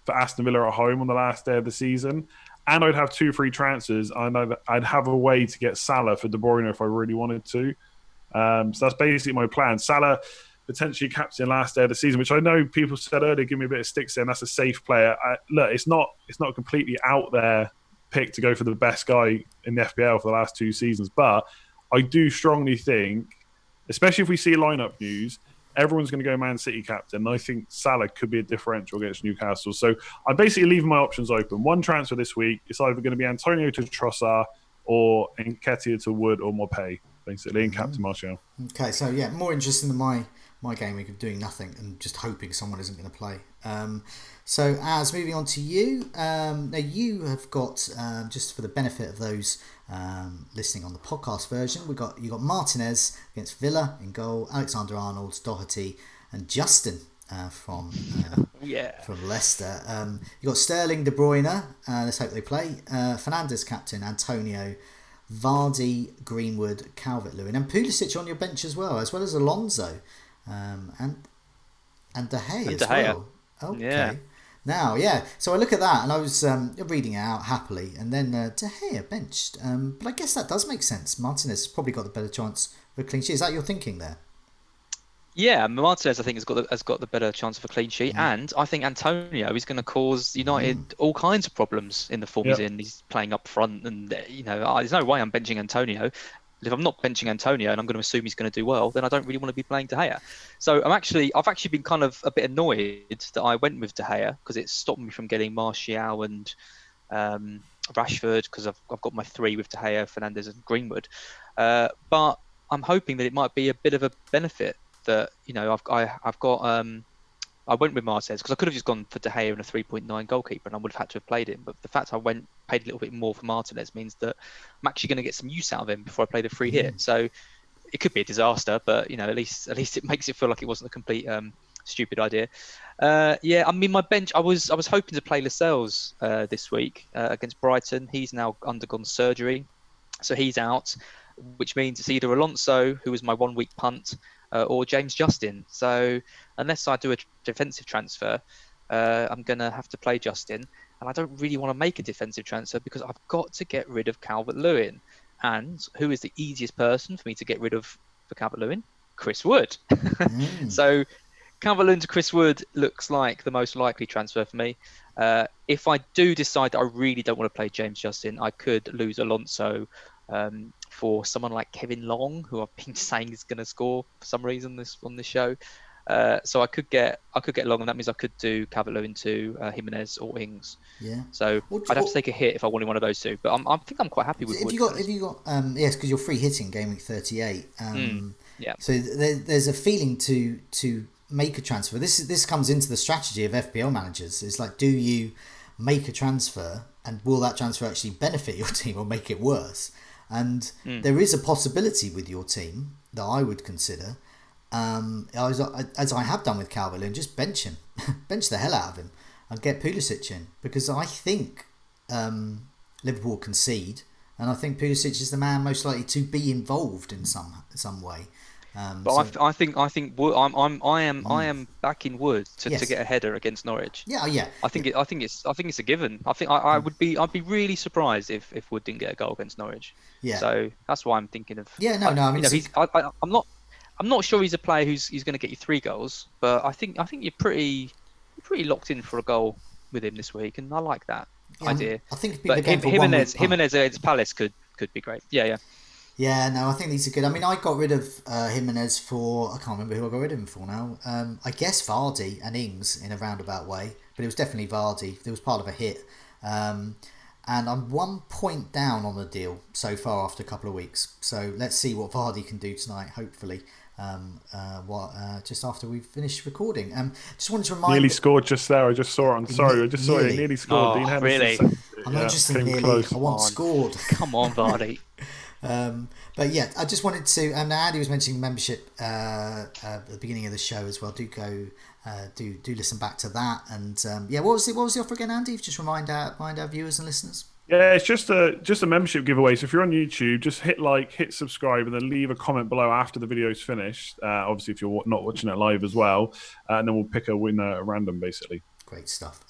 for Aston Villa at home on the last day of the season. And I'd have 2 free transfers. And I'd have a way to get Salah for De Bruyne if I really wanted to. So that's basically my plan. Salah potentially captain last day of the season, which I know people said earlier, give me a bit of sticks there, and that's a safe player. Look, it's not a completely out there pick to go for the best guy in the FPL for the last 2 seasons, but I do strongly think, especially if we see lineup news, everyone's going to go Man City captain. And I think Salah could be a differential against Newcastle. So I'm basically leaving my options open. 1 transfer this week. It's either going to be Antonio to Trossard or Nketiah to Wood or Morpay, basically, and captain Martial. Okay, so yeah, more interesting than my game week of doing nothing and just hoping someone isn't going to play. So as moving on to you, now you have got, just for the benefit of those listening on the podcast version, you got Martinez against Villa in goal, Alexander-Arnold, Doherty, and Justin from Leicester. You got Sterling, De Bruyne. Let's hope they play. Fernandes captain, Antonio, Vardy, Greenwood, Calvert-Lewin, and Pulisic on your bench as well as Alonso, and De Gea as well. Okay. Yeah. now. Yeah, so I look at that and I was reading it out happily, and then De Gea benched. But I guess that does make sense. Martinez has probably got the better chance of a clean sheet. Is that your thinking there? Yeah, Martinez I think has got the better chance of a clean sheet, and I think Antonio is going to cause United all kinds of problems in the form he's in. He's playing up front, and there's no way I'm benching Antonio. If I'm not benching Antonio and I'm going to assume he's going to do well, then I don't really want to be playing De Gea. So I've actually been kind of a bit annoyed that I went with De Gea because it stopped me from getting Martial and Rashford, because I've got my three with De Gea, Fernandes, and Greenwood. But I'm hoping that it might be a bit of a benefit that I've got. I went with Martinez because I could have just gone for De Gea and a 3.9 goalkeeper, and I would have had to have played him. But the fact I paid a little bit more for Martinez means that I'm actually going to get some use out of him before I play the free hit. So it could be a disaster, but at least it makes it feel like it wasn't a complete stupid idea. I mean, my bench, I was hoping to play Lascelles this week against Brighton. He's now undergone surgery, so he's out, which means it's either Alonso, who was my 1 week punt, or James Justin. So unless I do a defensive transfer, I'm going to have to play Justin. And I don't really want to make a defensive transfer because I've got to get rid of Calvert-Lewin. And who is the easiest person for me to get rid of for Calvert-Lewin? Chris Wood. So Calvert-Lewin to Chris Wood looks like the most likely transfer for me. If I do decide that I really don't want to play James Justin, I could lose Alonso for someone like Kevin Long, who I've been saying is going to score for some reason on this show. So I could get Long, and that means I could do Calvert-Lewin to Jimenez or Ings. Yeah. So I'd have to take a hit if I wanted one of those two. But I think I'm quite happy with Wood. Have you got yes, because you're free hitting game week 38. Yeah. So there's a feeling to make a transfer. This comes into the strategy of FPL managers. It's like, do you make a transfer, and will that transfer actually benefit your team or make it worse? And there is a possibility with your team that I would consider, as I have done with Calvert-Lewin, just bench him, bench the hell out of him, and get Pulisic in, because I think Liverpool concede, and I think Pulisic is the man most likely to be involved in some way. But I think I am backing Wood to get a header against Norwich. Yeah. I think it's a given. I'd be really surprised if Wood didn't get a goal against Norwich. Yeah. So that's why I'm thinking of. Yeah. No. I mean, I'm not sure he's a player who's going to get you 3 goals, but I think you're pretty locked in for a goal with him this week, and I like that idea. I think Jimenez against Palace could be great. Yeah. Yeah, no, I think these are good. I mean, I got rid of Jimenez for, I can't remember who I got rid of him for now. I guess Vardy and Ings in a roundabout way, but it was definitely Vardy. It was part of a hit. And I'm 1 point down on the deal so far after a couple of weeks. So let's see what Vardy can do tonight, hopefully, just after we've finished recording. Just wanted to remind... Nearly scored just there. I just saw it. I just saw it. He nearly scored. Dean really? I'm not just nearly. Close. I want scored. Come on, Vardy. But yeah, I just wanted to, and Andy was mentioning membership at the beginning of the show as well. Do go, do listen back to that. And what was the offer again, Andy? Just remind our viewers and listeners. Yeah, it's just a membership giveaway. So if you're on YouTube, just hit like, hit subscribe, and then leave a comment below after the video's finished. Obviously, if you're not watching it live as well, and then we'll pick a winner at random, basically. Great stuff.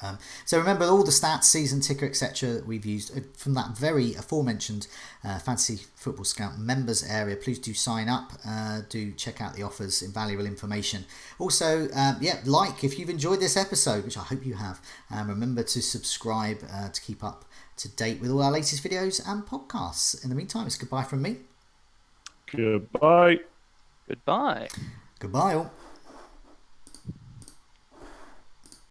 So remember all the stats, season ticker, etc. that we've used from that very aforementioned Fantasy Football Scout members area. Please do sign up. Do check out the offers, invaluable information. Also, like if you've enjoyed this episode, which I hope you have. Remember to subscribe to keep up to date with all our latest videos and podcasts. In the meantime, it's goodbye from me. Goodbye. Goodbye. Goodbye all.